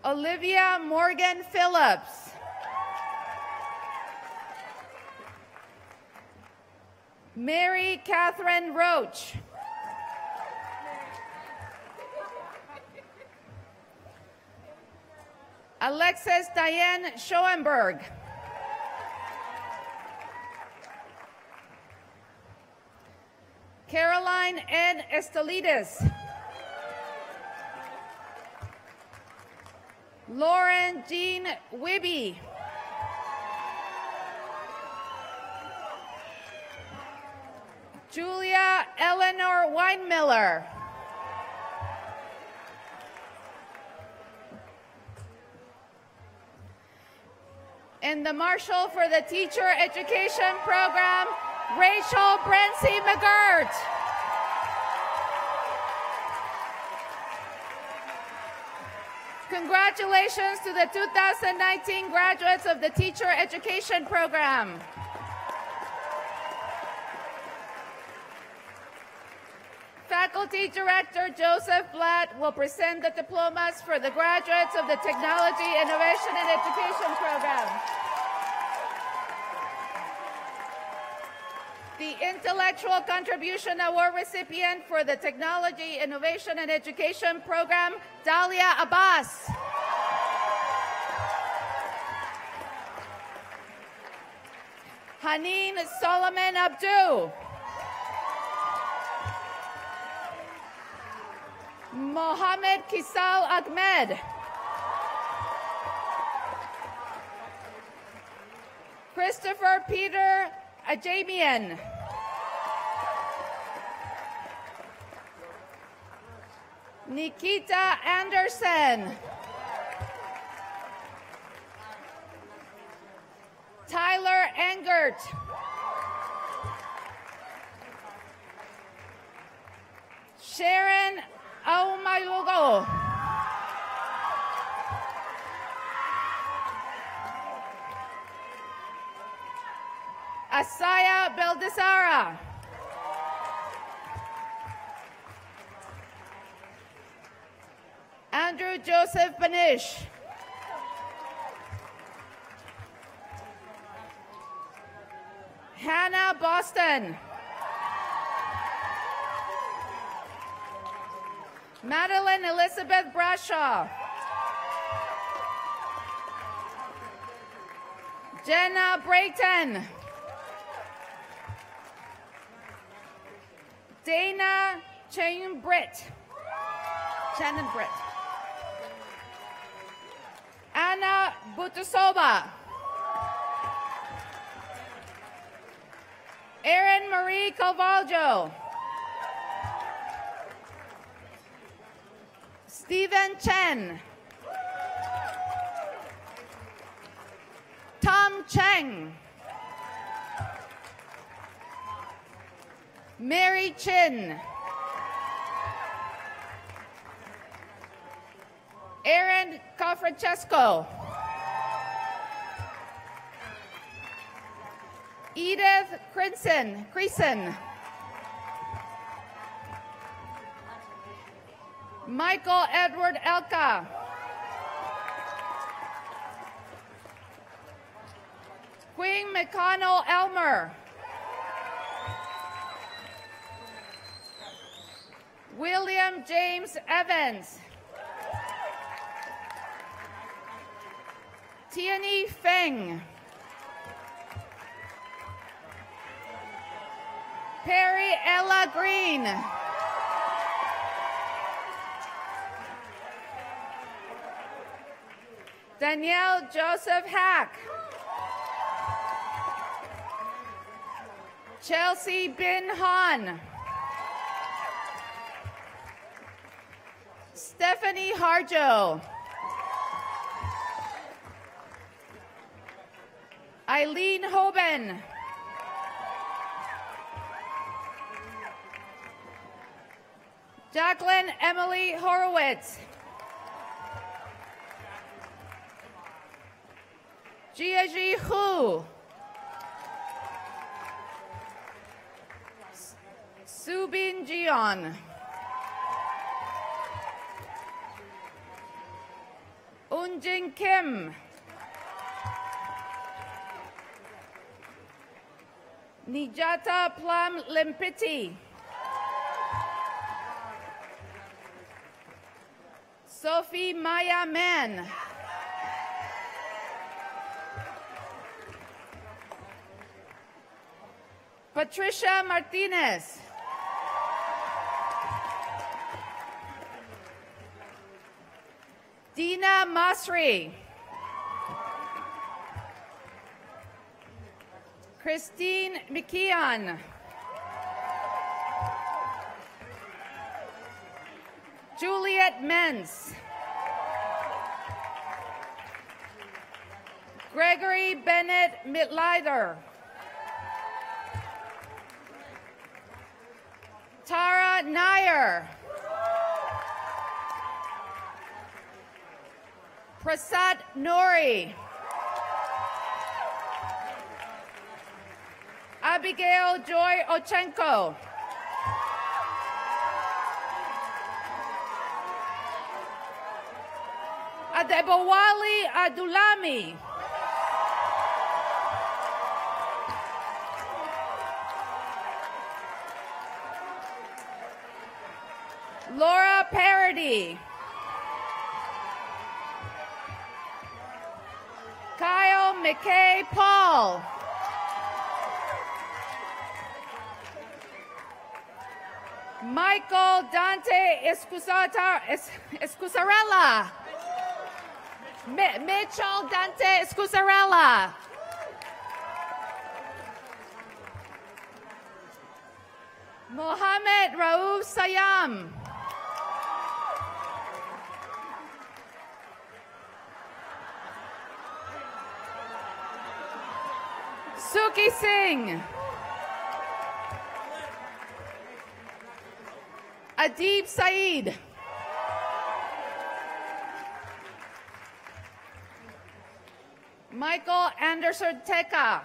Olivia Morgan Phillips. Mary Catherine Roach. Alexis Diane Schoenberg. Caroline N. Estelides. Lauren Jean Wibby. Julia Eleanor Weinmiller. And the Marshal for the Teacher Education Program, Rachel Brency McGirt. Congratulations to the 2019 graduates of the Teacher Education Program. Faculty Director Joseph Blatt will present the diplomas for the graduates of the Technology, Innovation, and Education Program. The Intellectual Contribution Award recipient for the Technology, Innovation, and Education Program, Dalia Abbas. Haneen Solomon Abdu. Mohammed Kisal Ahmed. Christopher Peter Ajamian. Nikita Anderson. Tyler Engert. Sharon Aumayugo. Asaya Beldesara. Andrew Joseph Banish. Hannah Boston. Madeline Elizabeth Brashaw. Jenna Brayton. Dana Shannon Britt. Anna Butusova. Erin Marie Calvaljo. Stephen Chen. Tom Cheng. Mary Chin. Aaron Cofrancesco. Edith Creason. Michael Edward Elka. Queen McConnell Elmer. William James Evans. Tianyi Feng. Perry Ella Green. Danielle Joseph Hack. Chelsea Bin Han. Stephanie Harjo. Eileen Hoban. Jacqueline Emily Horowitz. Jiaji Hu. Subin Jion. Unjin Kim. Nijata Plum Limpiti. Sophie Maya Man. Patricia Martinez. Dina Masri. Christine McKeon. Juliet Menz. Gregory Bennett Mitleider. Tara Nair. Prasad Nori. Abigail Joy Ochenko. Adebowali Adulami. Laura Parody. Kyle McKay Paul. Michael Dante Escusarella. Mitchell Dante Escusarella. Mohammed Raouf Sayam. Suki Singh. Adib Saeed. Michael Anderson Teka.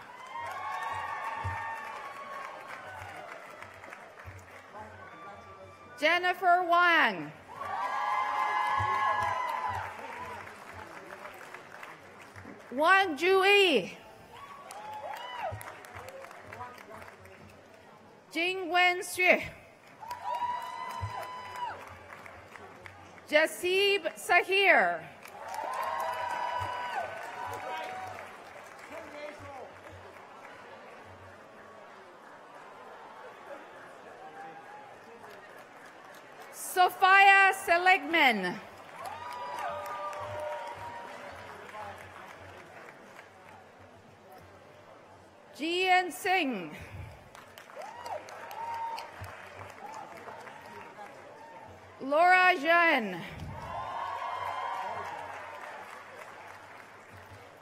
Jennifer Wang. Wang Jui. Jing Wen Xue. Jasib Sahir. Sophia Seligman. Jian Singh. Laura Zhen.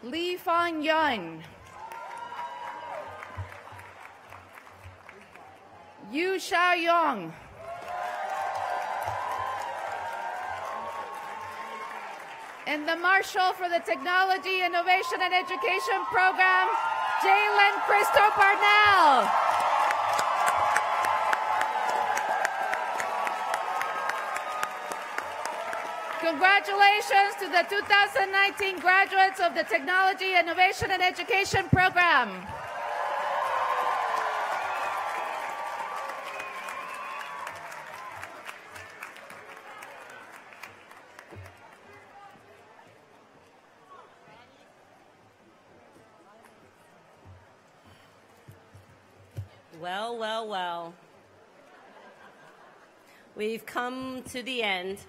Li Fang Yun. Yu Xiaoyong. And the Marshal for the Technology, Innovation, and Education Program, Jalen Christo Parnell. Congratulations to the 2019 graduates of the Technology, Innovation, and Education Program. Well, well, well. We've come to the end.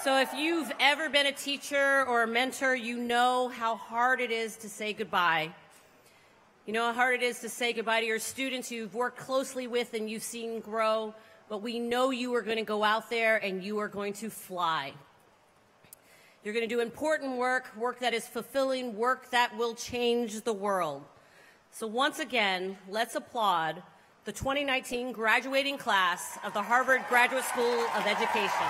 So if you've ever been a teacher or a mentor, you know how hard it is to say goodbye. You know how hard it is to say goodbye to your students you've worked closely with and you've seen grow, but we know you are going to go out there and you are going to fly. You're going to do important work, work that is fulfilling, work that will change the world. So once again, let's applaud the 2019 graduating class of the Harvard Graduate School of Education.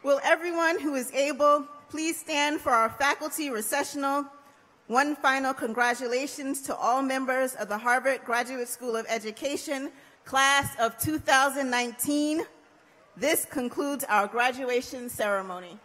Will everyone who is able please stand for our faculty recessional? One final congratulations to all members of the Harvard Graduate School of Education, class of 2019. This concludes our graduation ceremony.